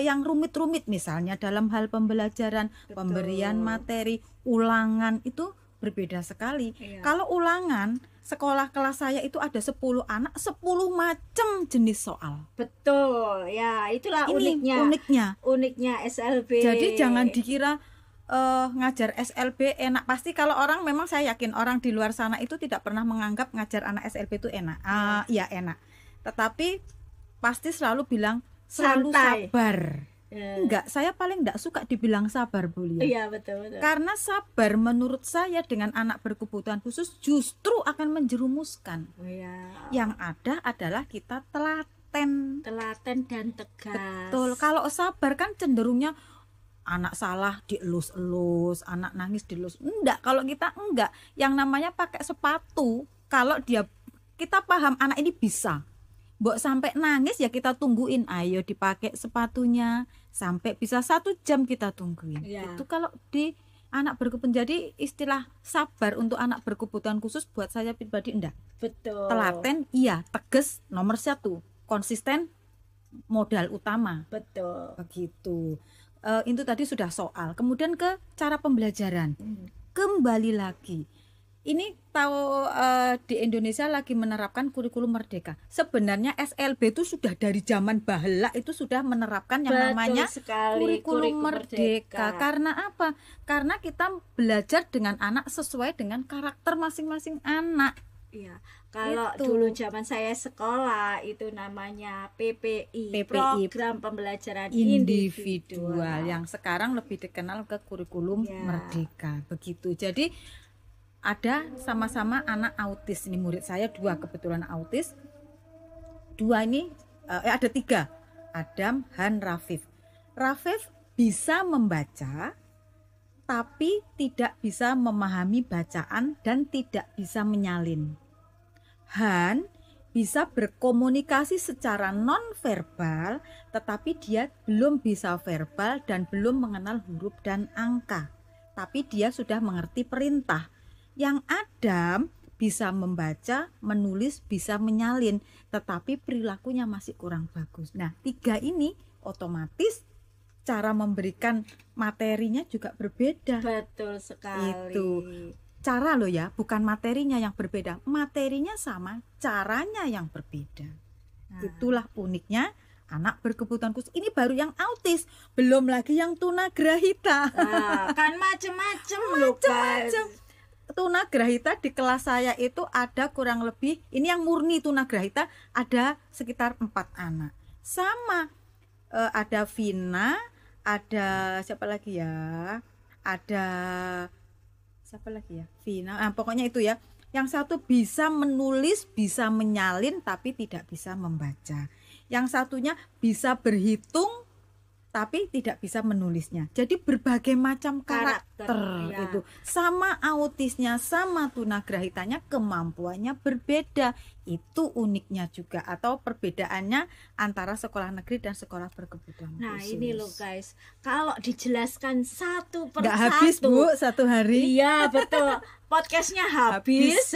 yang rumit-rumit, misalnya dalam hal pembelajaran, pemberian materi, ulangan itu berbeda sekali. Kalau ulangan, sekolah kelas saya itu ada 10 anak, 10 macam jenis soal. Betul, ya itulah uniknya SLB. Jadi jangan dikira ngajar SLB enak. Pasti kalau orang, memang saya yakin orang di luar sana itu tidak pernah menganggap ngajar anak SLB itu enak. Ya enak. Tetapi pasti selalu bilang selalu santai. Sabar. Enggak, saya paling enggak suka dibilang sabar, Bu Lia. Iya, betul. Karena sabar menurut saya dengan anak berkebutuhan khusus justru akan menjerumuskan. Yang ada adalah kita telaten dan tegas. Betul. Kalau sabar kan cenderungnya anak salah dielus-elus, anak nangis dielus. Enggak, kalau kita enggak. Yang namanya pakai sepatu, kalau kita paham anak ini bisa. Mbok sampai nangis ya kita tungguin, ayo dipakai sepatunya sampai bisa 1 jam kita tungguin. Itu kalau di anak berkebutuhan. Jadi istilah sabar untuk anak berkebutuhan khusus buat saya pribadi enggak. Betul. Telaten iya, tegas nomor 1, konsisten modal utama. Betul. Begitu. Itu tadi sudah soal. Kemudian ke cara pembelajaran. Kembali lagi. Ini tahu di Indonesia lagi menerapkan kurikulum merdeka. Sebenarnya SLB itu sudah dari zaman bahala itu sudah menerapkan yang namanya kurikulum merdeka. Karena apa? Karena kita belajar dengan anak sesuai dengan karakter masing-masing anak. Iya. Kalau dulu zaman saya sekolah itu namanya PPI, program pembelajaran individual, yang sekarang lebih dikenal ke kurikulum merdeka. Begitu. Jadi ada sama-sama anak autis. Ini murid saya 2 kebetulan autis. 2 ini ada 3. Adam, Han, Rafif. Rafif bisa membaca tapi tidak bisa memahami bacaan dan tidak bisa menyalin. Han bisa berkomunikasi secara non-verbal tetapi dia belum bisa verbal dan belum mengenal huruf dan angka. Tapi dia sudah mengerti perintah. Yang Adam bisa membaca, menulis, bisa menyalin, tetapi perilakunya masih kurang bagus. Nah, 3 ini otomatis cara memberikan materinya juga berbeda. Betul sekali. Itu cara loh ya, bukan materinya yang berbeda. Materinya sama, caranya yang berbeda. Itulah uniknya anak berkebutuhan khusus. Ini baru yang autis, belum lagi yang tunagrahita. Kan macem-macem loh, macem-macem. Tunagrahita di kelas saya itu ada kurang lebih, ini yang murni tunagrahita ada sekitar 4 anak. Sama ada Vina, ada siapa lagi ya? Ada siapa lagi ya? Vina. Pokoknya itu ya. Yang satu bisa menulis, bisa menyalin tapi tidak bisa membaca. Yang satunya bisa berhitung tapi tidak bisa menulisnya. Jadi berbagai macam karakter itu. Sama autisnya, sama tunagrahitanya kemampuannya berbeda. Itu uniknya juga, atau perbedaannya antara sekolah negeri dan sekolah berkebutuhan khusus. Nah, ini loh guys, kalau dijelaskan satu per nggak habis, Bu, 1 hari. Iya, betul. Podcastnya habis.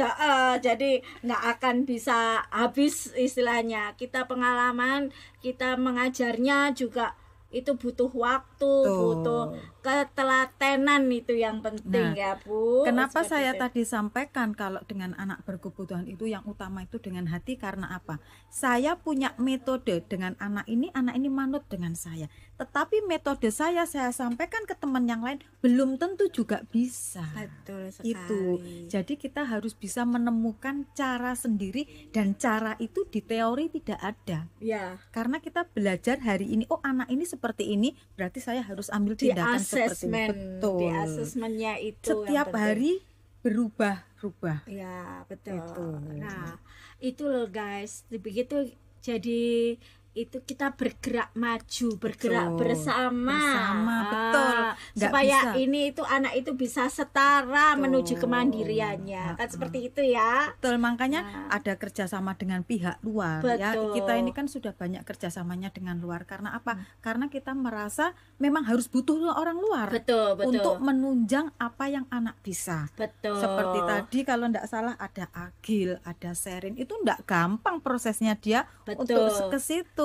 Jadi nggak akan bisa habis istilahnya. Kita pengalaman, kita mengajarnya juga itu butuh waktu, butuh ketelatenan, itu yang penting. Ya Bu. Kenapa saya tadi sampaikan kalau dengan anak berkebutuhan itu yang utama itu dengan hati, karena apa? Saya punya metode dengan anak ini manut dengan saya. Tetapi metode saya sampaikan ke teman yang lain belum tentu juga bisa. Betul sekali. Itu. Jadi kita harus bisa menemukan cara sendiri, dan cara itu di teori tidak ada. Ya. Karena kita belajar hari ini, oh anak ini seperti ini, berarti saya harus ambil tindakan seperti itu. Betul. Di asesmennya itu setiap hari berubah-ubah. Ya, betul. Itu. Nah, itu loh guys. Begitu jadi itu kita bergerak maju, bergerak bersama. Betul. Supaya bisa. ini itu anak itu bisa setara Betul. menuju kemandiriannya. Kan seperti itu ya. Betul, makanya ada kerjasama dengan pihak luar. Ya, Betul. kita ini kan sudah banyak kerjasamanya dengan luar. Karena apa? Karena kita merasa memang harus butuh orang luar Betul. untuk menunjang apa yang anak bisa. Betul. Seperti tadi kalau tidak salah ada Agil, ada Sherin, itu tidak gampang prosesnya dia untuk ke situ.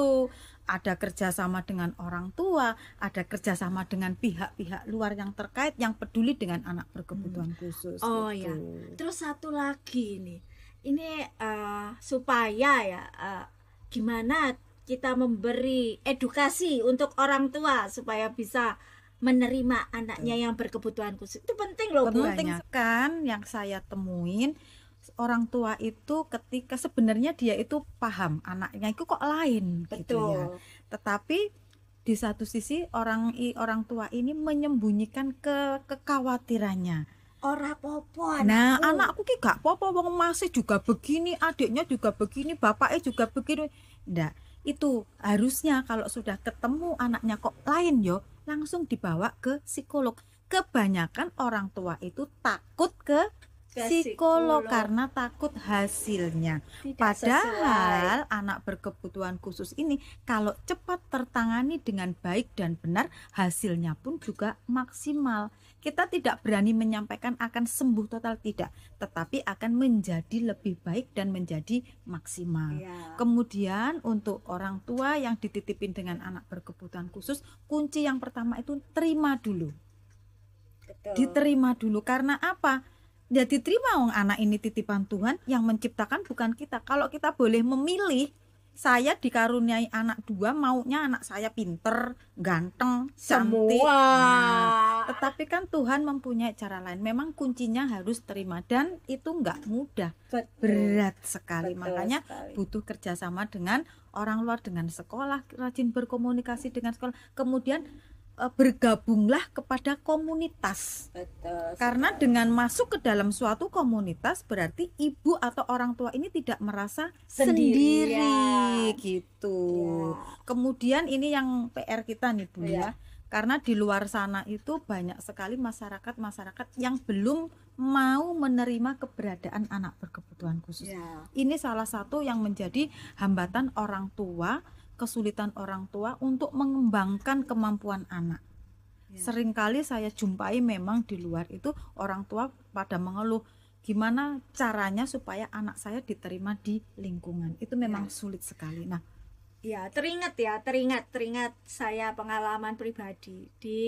Ada kerjasama dengan orang tua, ada kerjasama dengan pihak-pihak luar yang terkait, yang peduli dengan anak berkebutuhan khusus. Oh gitu. ya, terus satu lagi nih, ini supaya ya gimana kita memberi edukasi untuk orang tua supaya bisa menerima anaknya yang berkebutuhan khusus. Itu penting loh, Bu. Penting kan yang saya temuin, orang tua itu ketika sebenarnya dia itu paham anaknya itu kok lain. Betul. Gitu ya. Tetapi di satu sisi orang tua ini menyembunyikan kekhawatirannya. Ora popo Nah, anakku ki gak popo, wong masih juga begini, adiknya juga begini, bapaknya juga begini. Nggak, itu harusnya kalau sudah ketemu anaknya kok lain yo, langsung dibawa ke psikolog. Kebanyakan orang tua itu takut ke psikolog karena takut hasilnya. Padahal anak berkebutuhan khusus ini kalau cepat tertangani dengan baik dan benar, hasilnya pun juga maksimal. Kita tidak berani menyampaikan akan sembuh total, tidak, tetapi akan menjadi lebih baik dan menjadi maksimal. Kemudian untuk orang tua yang dititipin dengan anak berkebutuhan khusus, kunci yang pertama itu terima dulu. Diterima dulu, karena apa? Ya diterima, wong anak ini titipan Tuhan yang menciptakan, bukan kita. Kalau kita boleh memilih, saya dikaruniai anak 2, maunya anak saya pinter, ganteng, cantik. Nah, tetapi kan Tuhan mempunyai cara lain. Memang kuncinya harus terima, dan itu enggak mudah. Berat sekali. Makanya butuh kerjasama dengan orang luar, dengan sekolah, rajin berkomunikasi dengan sekolah. Kemudian bergabunglah kepada komunitas. Karena dengan masuk ke dalam suatu komunitas berarti ibu atau orang tua ini tidak merasa sendiri gitu. Kemudian ini yang PR kita nih Bu ya. Karena di luar sana itu banyak sekali masyarakat yang belum mau menerima keberadaan anak berkebutuhan khusus. Ini salah satu yang menjadi hambatan orang tua, kesulitan orang tua untuk mengembangkan kemampuan anak. Seringkali saya jumpai memang di luar itu orang tua pada mengeluh, gimana caranya supaya anak saya diterima di lingkungan. Itu memang sulit sekali. Nah, teringat saya pengalaman pribadi di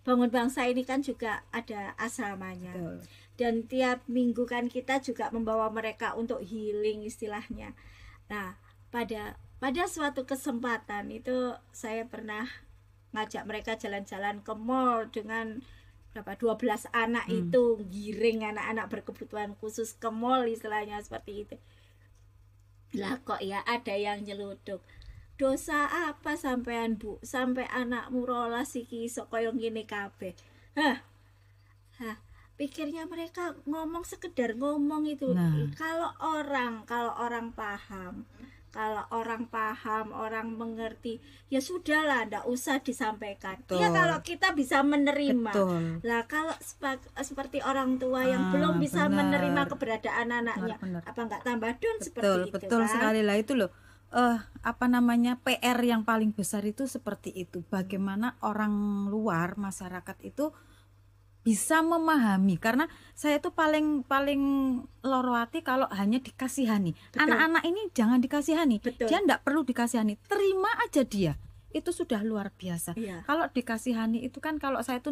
Bangun Bangsa ini kan juga ada asramanya. Dan tiap minggu kan kita juga membawa mereka untuk healing istilahnya. Nah, pada suatu kesempatan itu saya pernah ngajak mereka jalan-jalan ke mall dengan 12 anak itu, giring anak-anak berkebutuhan khusus ke mall istilahnya seperti itu. Lah kok ya ada yang nyeluduk. Dosa apa sampean Bu? Sampai anakmu rolas iki iso koyo ngene kabeh. Pikirnya mereka ngomong sekedar ngomong itu. Kalau orang paham, orang mengerti, ya sudahlah, ndak usah disampaikan. Ya kalau kita bisa menerima. Lah kalau seperti orang tua yang belum bisa menerima keberadaan anaknya, apa enggak tambah down seperti itu? Betul sekali lah itu loh. PR yang paling besar itu seperti itu. Bagaimana orang luar, masyarakat itu bisa memahami, karena saya itu paling loro hati kalau hanya dikasihani. Anak-anak ini jangan dikasihani. Dia enggak perlu dikasihani, terima aja dia. Itu sudah luar biasa. Kalau dikasihani itu kan, kalau saya itu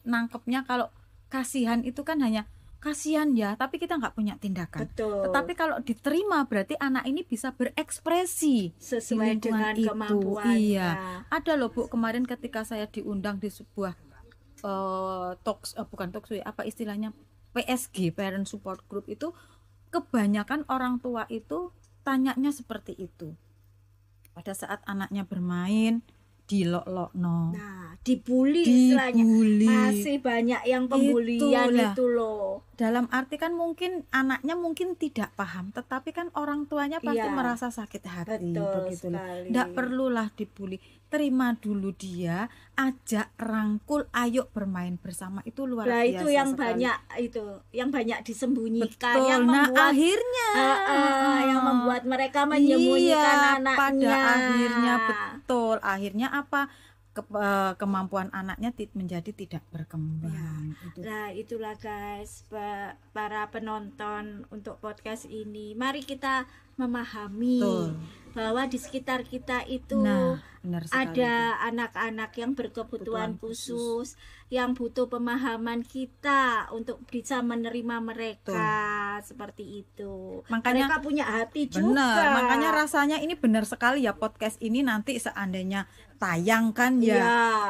nangkepnya, kalau kasihan itu kan hanya kasihan ya, tapi kita nggak punya tindakan. Tetapi kalau diterima berarti anak ini bisa berekspresi sesuai dengan kemampuannya. Ada loh Bu, kemarin ketika saya diundang di sebuah PSG, Parent Support Group, itu kebanyakan orang tua itu tanyanya seperti itu. Pada saat anaknya bermain dilok-lokno. Dibully istilahnya. Masih banyak yang pembulian itu loh. dalam arti kan mungkin anaknya mungkin tidak paham, tetapi kan orang tuanya pasti merasa sakit hati. Begitu. Tidak perlulah dibully, terima dulu dia, ajak, rangkul, ayo bermain bersama, itu luar biasa. Itu yang sekali. yang banyak disembunyikan. Betul. Yang membuat, akhirnya yang membuat mereka menyembunyikan anaknya. Pada akhirnya akhirnya apa? Kemampuan anaknya menjadi tidak berkembang. Nah, itulah guys, para penonton untuk podcast ini. Mari kita memahami bahwa di sekitar kita itu ada anak-anak yang berkebutuhan khusus, yang butuh pemahaman kita untuk bisa menerima mereka. Seperti itu. Makanya mereka punya hati juga. Makanya rasanya ini benar sekali ya, podcast ini nanti seandainya tayang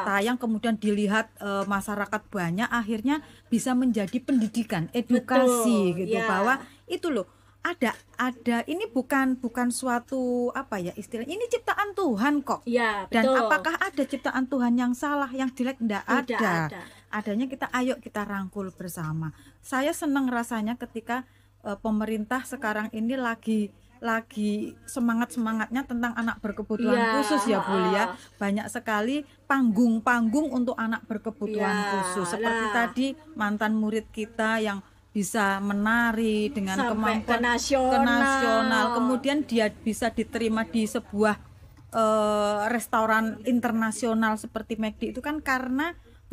tayang kemudian dilihat masyarakat banyak, akhirnya bisa menjadi pendidikan, edukasi. Gitu, bahwa itu loh ada ini bukan suatu apa ya istilah, ini ciptaan Tuhan kok. Dan apakah ada ciptaan Tuhan yang salah, yang jelek? Tidak ada. Adanya kita rangkul bersama. Saya senang rasanya ketika pemerintah sekarang ini lagi semangatnya tentang anak berkebutuhan khusus ya Bu ya. Banyak sekali panggung-panggung untuk anak berkebutuhan khusus. Seperti tadi mantan murid kita yang bisa menari dengan sampai kemampuan ke nasional. Kemudian dia bisa diterima di sebuah restoran internasional seperti McD, itu kan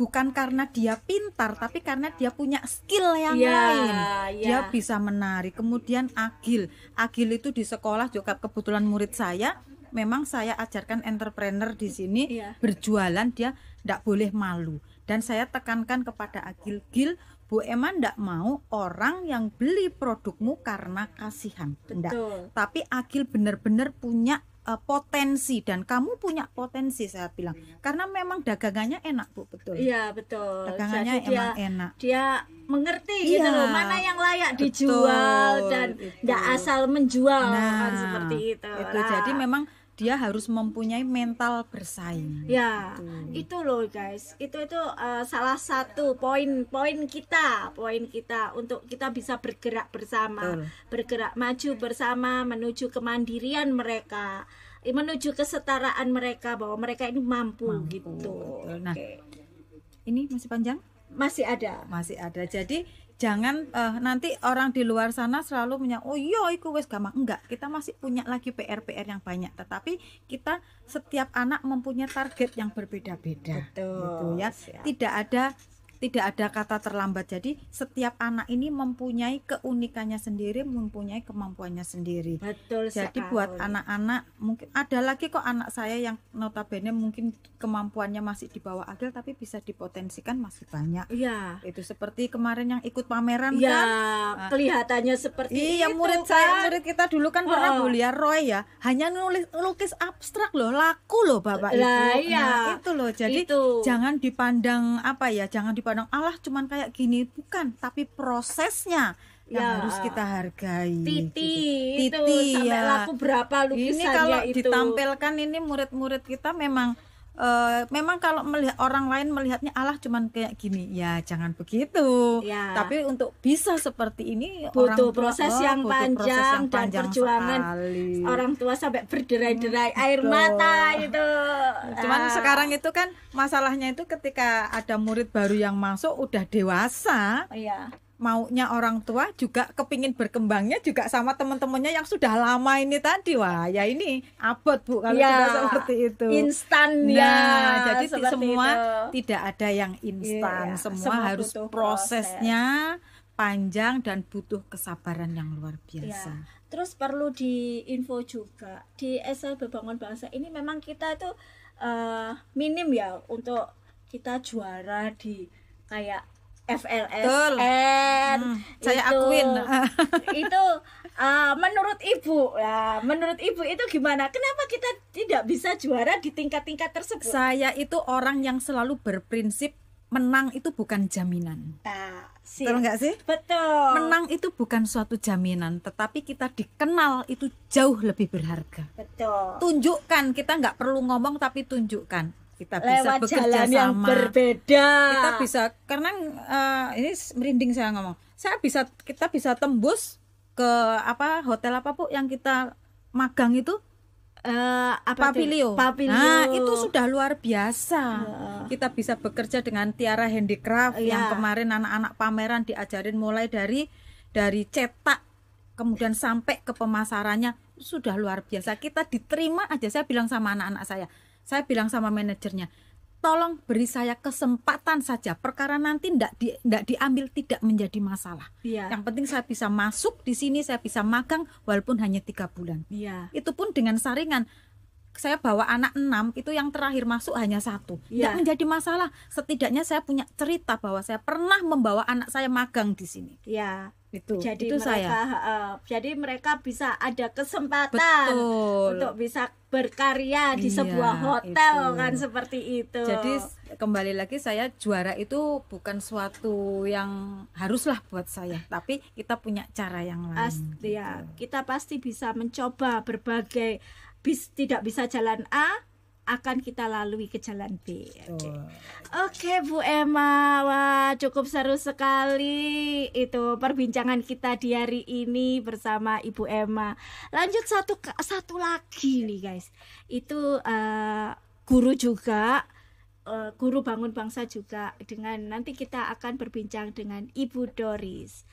bukan karena dia pintar, tapi karena dia punya skill yang lain. Dia bisa menari. Kemudian Agil itu di sekolah juga kebetulan murid saya. Memang saya ajarkan entrepreneur di sini, berjualan, dia tidak boleh malu. Dan saya tekankan kepada Agil, Gil, Bu Emma ndak mau orang yang beli produkmu karena kasihan. Ndak. Tapi Agil benar-benar punya potensi, dan kamu punya potensi, saya bilang, karena memang dagangannya enak Bu. Betul. Iya betul. Dagangannya jadi emang enak. Dia mengerti gitu loh, mana yang layak dijual dan nggak asal menjual kan, seperti itu. Jadi memang dia harus mempunyai mental bersaing. Itu loh guys, itu salah satu poin kita untuk kita bisa bergerak bersama, bergerak maju bersama menuju kemandirian mereka, menuju kesetaraan mereka, bahwa mereka ini mampu. Gitu. Nah, ini masih panjang? Masih ada. Jadi jangan nanti orang di luar sana selalu iku wis gampang. Enggak, kita masih punya lagi PR yang banyak. Tetapi kita, setiap anak mempunyai target yang berbeda-beda. Gitu ya. Tidak ada kata terlambat. Jadi setiap anak ini mempunyai keunikannya sendiri, mempunyai kemampuannya sendiri. Jadi buat anak-anak, mungkin ada lagi kok anak saya yang notabene mungkin kemampuannya masih di bawah Agil, tapi bisa dipotensikan masih banyak. Itu seperti kemarin yang ikut pameran kan. Kelihatannya seperti itu. Murid kita dulu kan pernah kuliah Roy ya, hanya lukis abstrak loh, laku loh Bapak Ibu. Itu loh. Jadi jangan dipandang Allah cuman kayak gini, bukan, tapi prosesnya yang harus kita hargai. Titi sampai laku berapa lukisannya. Ini kalau ditampilkan ini murid-murid kita memang kalau melihat orang lain melihatnya Allah cuman kayak gini, ya jangan begitu. Tapi untuk bisa seperti ini butuh proses yang panjang dan perjuangan sekali. Orang tua sampai berderai-derai air mata itu. Cuman sekarang itu kan masalahnya itu ketika ada murid baru yang masuk udah dewasa. Maunya orang tua juga kepingin berkembangnya juga sama teman-temannya yang sudah lama ini tadi. Wah, ya ini abot Bu kalau sudah seperti itu. Instan jadi semua itu. Tidak ada yang instan. Semua harus prosesnya panjang dan butuh kesabaran yang luar biasa. Terus perlu diinfo juga di SLB Bangun Bangsa ini memang kita itu minim ya untuk kita juara di kayak FLSN. Saya akuin. Itu menurut ibu itu gimana? Kenapa kita tidak bisa juara di tingkat-tingkat tersebut? Saya itu orang yang selalu berprinsip menang itu bukan jaminan. Betul nggak sih? Betul. Menang itu bukan suatu jaminan, tetapi kita dikenal itu jauh lebih berharga. Betul. Tunjukkan, kita nggak perlu ngomong tapi tunjukkan. kita bisa lewat bekerja jalan yang sama. berbeda. Kita bisa karena ini merinding saya ngomong. Kita bisa tembus ke hotel apa Bu yang kita magang itu? Papilio. Nah, itu sudah luar biasa. Kita bisa bekerja dengan Tiara Handicraft yang kemarin anak-anak pameran diajarin mulai dari cetak kemudian sampai ke pemasarannya, sudah luar biasa. Kita diterima aja. Saya bilang sama anak-anak saya bilang sama manajernya, tolong beri saya kesempatan saja, perkara nanti tidak diambil tidak menjadi masalah. Yang penting saya bisa masuk di sini, saya bisa magang walaupun hanya 3 bulan. Itu pun dengan saringan. Saya bawa anak 6, itu yang terakhir masuk hanya 1. Tidak menjadi masalah. Setidaknya saya punya cerita bahwa saya pernah membawa anak saya magang di sini. Jadi mereka bisa ada kesempatan untuk bisa berkarya di sebuah hotel kan, seperti itu. Jadi kembali lagi, saya juara itu bukan suatu yang haruslah buat saya, tapi kita punya cara yang lain. Kita pasti bisa mencoba berbagai, tidak bisa jalan A akan kita lalui ke jalan B. Oke, Bu Emma, wah cukup seru sekali itu perbincangan kita di hari ini bersama Ibu Emma. Lanjut satu lagi nih guys, itu guru juga, guru bangun bangsa juga. Dengan nanti kita akan berbincang dengan Ibu Doris.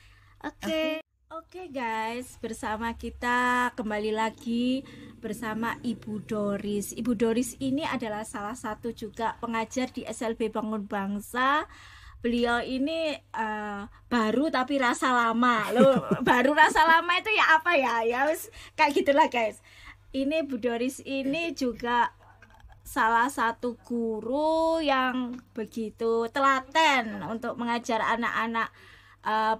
Oke guys, bersama kita kembali lagi bersama Ibu Doris. Ibu Doris ini adalah salah satu juga pengajar di SLB Bangun Bangsa. Beliau ini baru tapi rasa lama loh. Baru rasa lama itu ya apa ya kayak gitulah guys. Ini Bu Doris ini juga salah satu guru yang begitu telaten untuk mengajar anak-anak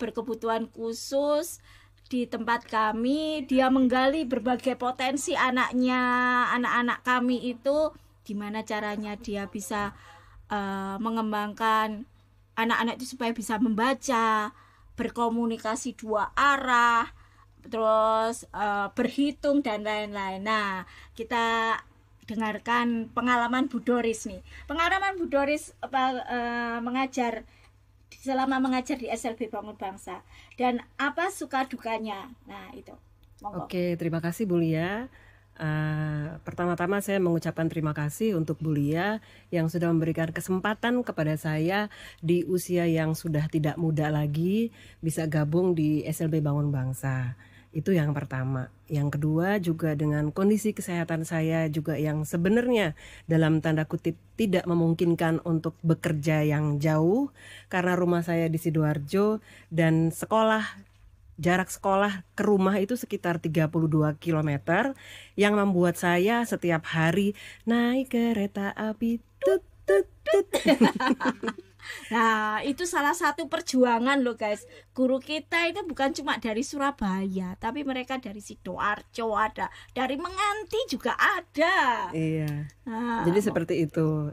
berkebutuhan khusus di tempat kami. Dia menggali berbagai potensi anak-anak kami itu, gimana caranya dia bisa mengembangkan anak-anak itu supaya bisa membaca, berkomunikasi 2 arah, terus berhitung dan lain-lain. Nah, kita dengarkan pengalaman Bu Doris nih. Pengalaman Bu Doris selama mengajar di SLB Bangun Bangsa dan apa suka dukanya. Nah, itu. Monggo. Oke, terima kasih Bu Lia. Pertama-tama saya mengucapkan terima kasih untuk Bu Lia yang sudah memberikan kesempatan kepada saya di usia yang sudah tidak muda lagi bisa gabung di SLB Bangun Bangsa. Itu yang pertama. Yang kedua juga dengan kondisi kesehatan saya juga yang sebenarnya dalam tanda kutip tidak memungkinkan untuk bekerja yang jauh karena rumah saya di Sidoarjo dan jarak sekolah ke rumah itu sekitar 32 km yang membuat saya setiap hari naik kereta api tut tut tut. Nah, itu salah satu perjuangan loh guys. Guru kita itu bukan cuma dari Surabaya, tapi mereka dari Sidoarjo ada, dari Menganti juga ada. Iya. Jadi seperti itu.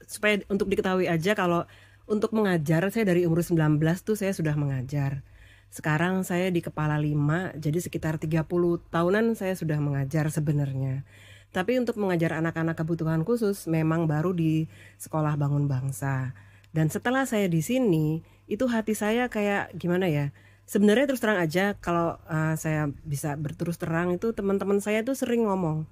Supaya untuk diketahui aja kalau untuk mengajar saya dari umur 19 tuh saya sudah mengajar. Sekarang saya di kepala 5, jadi sekitar 30 tahunan saya sudah mengajar sebenarnya. Tapi untuk mengajar anak-anak kebutuhan khusus memang baru di Sekolah Bangun Bangsa. Dan setelah saya di sini, itu hati saya kayak gimana ya? Sebenarnya terus terang aja kalau saya bisa berterus terang itu teman-teman saya tuh sering ngomong,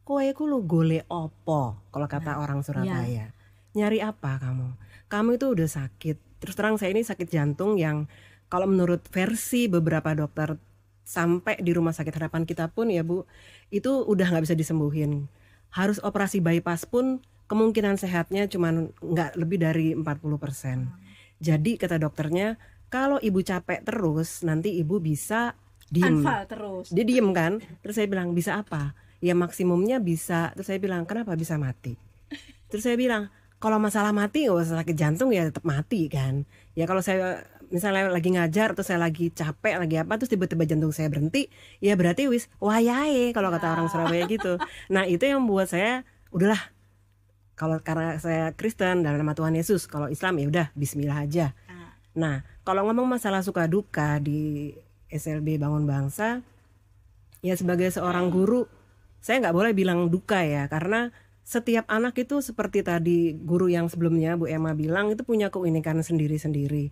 "Kowe ku lu golek opo?" Kalau kata orang Surabaya. Nyari apa kamu? Kamu itu udah sakit. Terus terang saya ini sakit jantung yang kalau menurut versi beberapa dokter sampai di Rumah Sakit Harapan Kita pun ya Bu, itu udah gak bisa disembuhin. Harus operasi bypass pun kemungkinan sehatnya cuma gak lebih dari 40%. Jadi kata dokternya, kalau ibu capek terus nanti ibu bisa diem. Dia diem kan. Terus saya bilang, bisa apa? Ya maksimumnya bisa. Terus saya bilang, kenapa bisa mati? Terus saya bilang, kalau masalah mati gak usah sakit jantung ya tetap mati kan. Ya kalau saya misalnya lagi ngajar atau saya lagi capek lagi apa terus tiba-tiba jantung saya berhenti, ya berarti wis wayahe kalau kata orang Surabaya gitu. Nah itu yang membuat saya udahlah, kalau karena saya Kristen dalam nama Tuhan Yesus, kalau Islam ya udah Bismillah aja. Nah kalau ngomong masalah suka duka di SLB Bangun Bangsa, ya sebagai seorang guru saya nggak boleh bilang duka ya, karena setiap anak itu seperti tadi guru yang sebelumnya Bu Emma bilang itu punya keunikan sendiri-sendiri.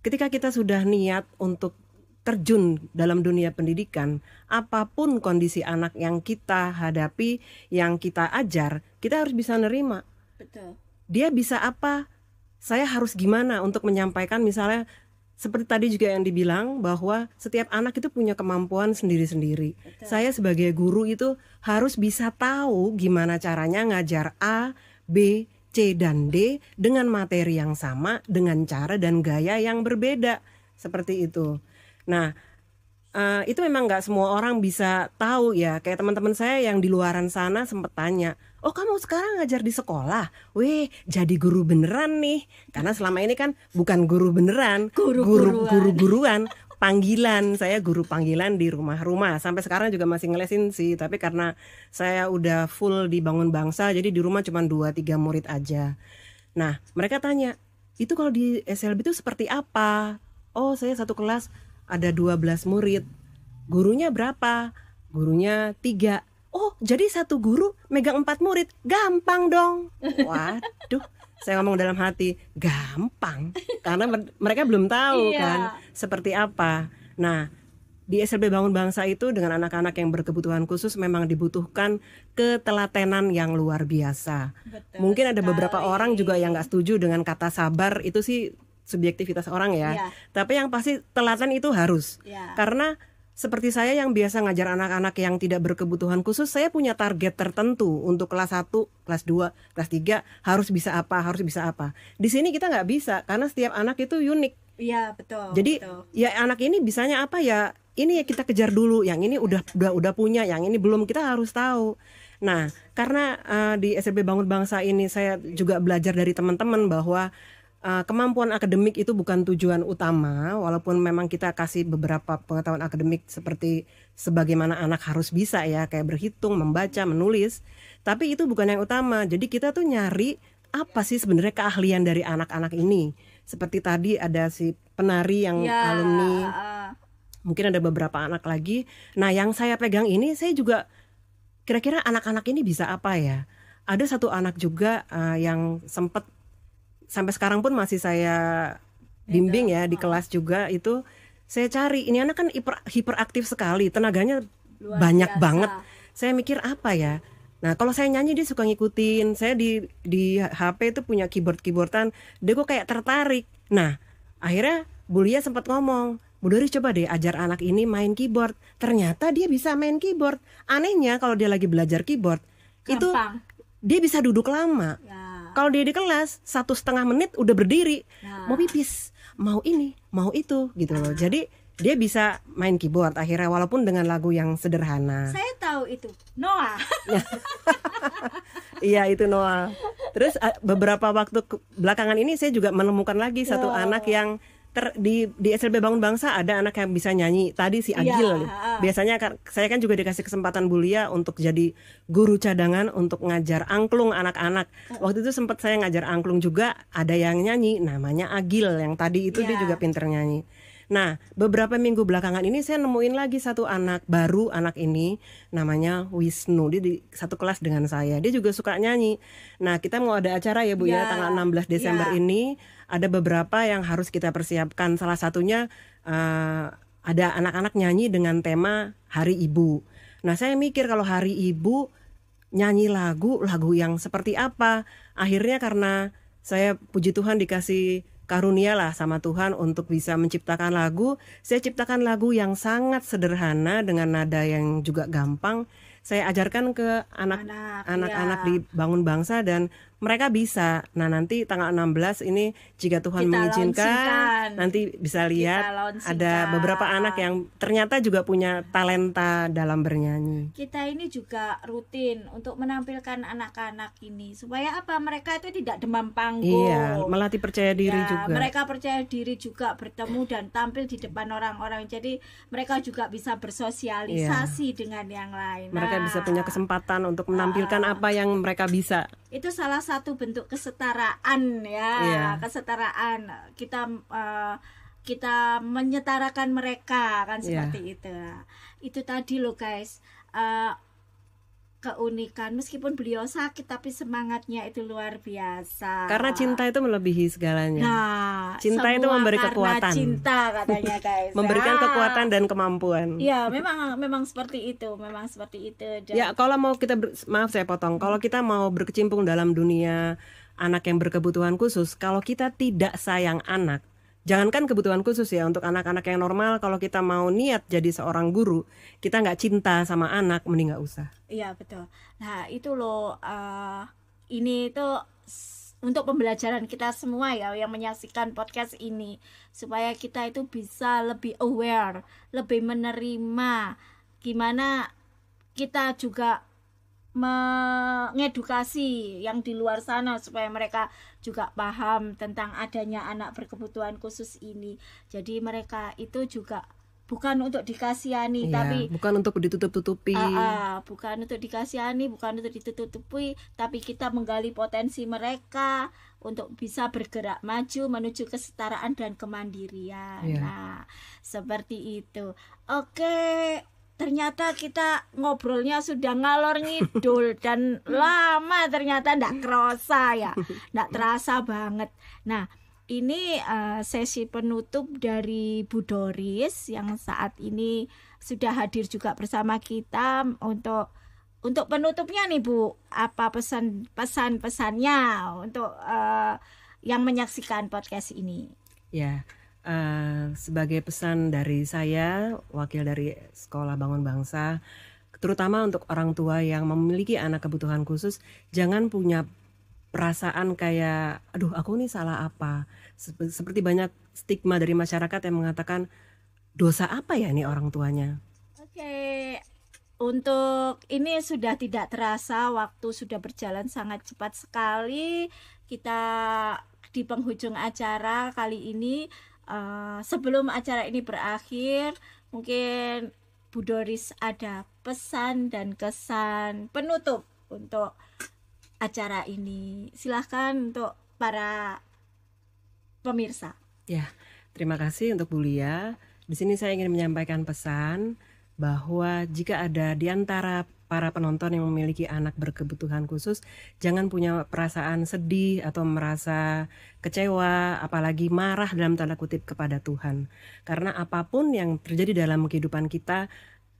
Ketika kita sudah niat untuk terjun dalam dunia pendidikan, apapun kondisi anak yang kita hadapi, yang kita ajar, kita harus bisa nerima. Betul. Dia bisa apa? Saya harus gimana untuk menyampaikan, misalnya seperti tadi juga yang dibilang bahwa setiap anak itu punya kemampuan sendiri-sendiri. Saya sebagai guru itu harus bisa tahu gimana caranya ngajar A, B, C, dan D dengan materi yang sama, dengan cara dan gaya yang berbeda. Seperti itu. Nah, itu memang nggak semua orang bisa tahu ya. Kayak teman-teman saya yang di luaran sana sempat tanya, oh kamu sekarang ngajar di sekolah? Weh, jadi guru beneran nih. Karena selama ini kan bukan guru beneran, guru-guruan, panggilan. Saya guru panggilan di rumah-rumah. Sampai sekarang juga masih ngelesin sih. Tapi karena saya udah full di Bangun Bangsa, jadi di rumah cuma 2-3 murid aja. Nah, mereka tanya, itu kalau di SLB itu seperti apa? Oh, saya satu kelas ada 12 murid. Gurunya berapa? Gurunya 3. Oh, jadi satu guru megang 4 murid. Gampang dong. Waduh, saya ngomong dalam hati, gampang. Karena mereka belum tahu kan seperti apa. Nah, di SLB Bangun Bangsa itu dengan anak-anak yang berkebutuhan khusus memang dibutuhkan ketelatenan yang luar biasa. Betul, mungkin ada beberapa orang juga yang gak setuju dengan kata sabar. Itu sih subjektivitas orang ya. Tapi yang pasti telaten itu harus. Karena seperti saya yang biasa ngajar anak-anak yang tidak berkebutuhan khusus, saya punya target tertentu untuk kelas 1, kelas 2, kelas 3 harus bisa apa, harus bisa apa. Di sini kita nggak bisa karena setiap anak itu unik. Iya, betul. Jadi ya anak ini bisanya apa ya, ini ya kita kejar dulu, yang ini udah punya, yang ini belum, kita harus tahu. Nah, karena di SLB Bangun Bangsa ini saya juga belajar dari teman-teman bahwa kemampuan akademik itu bukan tujuan utama, walaupun memang kita kasih beberapa pengetahuan akademik seperti sebagaimana anak harus bisa ya, kayak berhitung, membaca, menulis, tapi itu bukan yang utama. Jadi kita tuh nyari apa sih sebenarnya keahlian dari anak-anak ini. Seperti tadi ada si penari yang alumni, mungkin ada beberapa anak lagi. Nah, yang saya pegang ini saya juga kira-kira anak-anak ini bisa apa ya. Ada satu anak juga yang sempat sampai sekarang pun masih saya bimbing ya di kelas juga, itu saya cari, ini anak kan hiperaktif sekali, tenaganya banyak banget. Saya mikir apa ya. Nah, kalau saya nyanyi dia suka ngikutin. Saya di HP itu punya keyboardan, dia kok kayak tertarik. Nah, akhirnya Bu Lia sempat ngomong, Bu Dori coba deh ajar anak ini main keyboard. Ternyata dia bisa main keyboard. Anehnya kalau dia lagi belajar keyboard itu dia bisa duduk lama. Kalau dia di kelas 1,5 menit udah berdiri, mau pipis, mau ini, mau itu gitu loh. Jadi dia bisa main keyboard akhirnya, walaupun dengan lagu yang sederhana. Saya tahu itu, Noah. Iya, itu Noah. Terus beberapa waktu belakangan ini saya juga menemukan lagi satu anak yang di SLB Bangun Bangsa ada anak yang bisa nyanyi. Tadi si Agil. Biasanya saya kan juga dikasih kesempatan Bu Lia untuk jadi guru cadangan untuk ngajar angklung anak-anak. Waktu itu sempat saya ngajar angklung juga, ada yang nyanyi namanya Agil, yang tadi itu dia juga pinter nyanyi. Nah, beberapa minggu belakangan ini saya nemuin lagi satu anak baru, anak ini namanya Wisnu. Dia di satu kelas dengan saya. Dia juga suka nyanyi. Nah, kita mau ada acara ya Bu ya, tanggal 16 Desember ini. Ada beberapa yang harus kita persiapkan. Salah satunya ada anak-anak nyanyi dengan tema Hari Ibu. Nah, saya mikir kalau Hari Ibu nyanyi lagu yang seperti apa. Akhirnya karena saya puji Tuhan dikasih karunia lah sama Tuhan untuk bisa menciptakan lagu. Saya ciptakan lagu yang sangat sederhana dengan nada yang juga gampang. Saya ajarkan ke anak-anak di Bangun Bangsa dan mereka bisa. Nah, nanti tanggal 16 ini jika Tuhan mengizinkan, nanti bisa lihat ada beberapa anak yang ternyata juga punya talenta dalam bernyanyi. Kita ini juga rutin untuk menampilkan anak-anak ini supaya apa, mereka itu tidak demam panggung. Iya, melatih percaya diri juga. Mereka percaya diri juga bertemu dan tampil di depan orang-orang. Jadi mereka juga bisa bersosialisasi dengan yang lain. Mereka bisa punya kesempatan untuk menampilkan apa yang mereka bisa. Itu salah satu bentuk kesetaraan ya, kesetaraan kita menyetarakan mereka kan seperti itu. Itu tadi loh guys, keunikan. Meskipun beliau sakit tapi semangatnya itu luar biasa. Karena cinta itu melebihi segalanya. Nah, cinta itu memberi kekuatan. Cinta katanya guys. Memberikan kekuatan dan kemampuan. Ya, memang seperti itu, Dan ya, kalau mau kita maaf saya potong. Kalau kita mau berkecimpung dalam dunia anak yang berkebutuhan khusus, kalau kita tidak sayang anak, jangankan kebutuhan khusus ya, untuk anak-anak yang normal, kalau kita mau niat jadi seorang guru, kita nggak cinta sama anak, mending nggak usah. Iya betul. Nah itu loh, ini tuh untuk pembelajaran kita semua ya yang menyaksikan podcast ini, supaya kita itu bisa lebih aware, lebih menerima gimana kita juga mengedukasi yang di luar sana supaya mereka juga paham tentang adanya anak berkebutuhan khusus ini. Jadi mereka itu juga bukan untuk dikasihani, tapi bukan untuk ditutup-tutupi. Bukan untuk dikasihani, bukan untuk ditutup-tutupi, tapi kita menggali potensi mereka untuk bisa bergerak maju menuju kesetaraan dan kemandirian. Nah, seperti itu. Oke. Ternyata kita ngobrolnya sudah ngalor ngidul dan lama, ternyata ndak kerasa ya, ndak terasa banget. Nah ini sesi penutup dari Bu Doris yang saat ini sudah hadir juga bersama kita. Untuk penutupnya nih Bu, apa pesan-pesannya untuk yang menyaksikan podcast ini? Ya. Sebagai pesan dari saya, wakil dari Sekolah Bangun Bangsa, terutama untuk orang tua yang memiliki anak kebutuhan khusus, jangan punya perasaan kayak, aduh aku nih salah apa. Seperti banyak stigma dari masyarakat yang mengatakan, dosa apa ya ini orang tuanya. Oke, untuk ini sudah tidak terasa, waktu sudah berjalan sangat cepat sekali. Kita di penghujung acara kali ini. Sebelum acara ini berakhir, mungkin Bu Doris ada pesan dan kesan penutup untuk acara ini. Silahkan untuk para pemirsa. Ya, terima kasih untuk Bu Lia. Di sini saya ingin menyampaikan pesan bahwa jika ada di antara para penonton yang memiliki anak berkebutuhan khusus, jangan punya perasaan sedih atau merasa kecewa, apalagi marah dalam tanda kutip kepada Tuhan. Karena apapun yang terjadi dalam kehidupan kita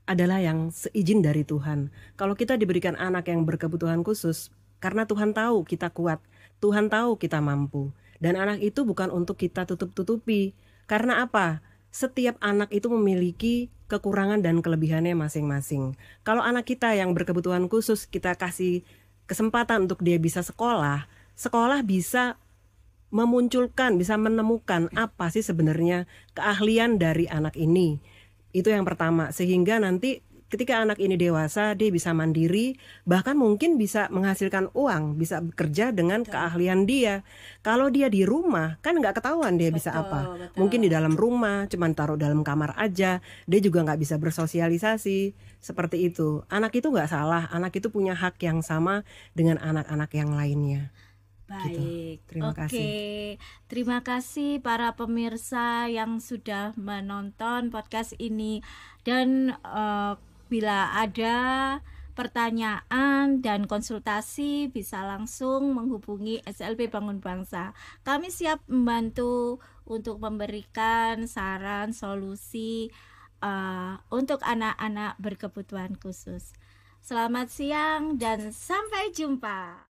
adalah yang seizin dari Tuhan. Kalau kita diberikan anak yang berkebutuhan khusus, karena Tuhan tahu kita kuat, Tuhan tahu kita mampu. Dan anak itu bukan untuk kita tutup-tutupi. Karena apa? Setiap anak itu memiliki kekurangan dan kelebihannya masing-masing. Kalau anak kita yang berkebutuhan khusus kita kasih kesempatan untuk dia bisa sekolah, sekolah bisa memunculkan, bisa menemukan apa sih sebenarnya keahlian dari anak ini. Itu yang pertama, sehingga nanti ketika anak ini dewasa, dia bisa mandiri, bahkan mungkin bisa menghasilkan uang, bisa bekerja dengan keahlian dia. Kalau dia di rumah, kan nggak ketahuan dia bisa apa. Mungkin di dalam rumah, cuman taruh dalam kamar aja, dia juga nggak bisa bersosialisasi. Seperti itu. Anak itu nggak salah, anak itu punya hak yang sama dengan anak-anak yang lainnya. Baik, Terima kasih. Terima kasih para pemirsa yang sudah menonton podcast ini. Dan bila ada pertanyaan dan konsultasi bisa langsung menghubungi SLB Bangun Bangsa. Kami siap membantu untuk memberikan saran solusi untuk anak-anak berkebutuhan khusus. Selamat siang dan sampai jumpa.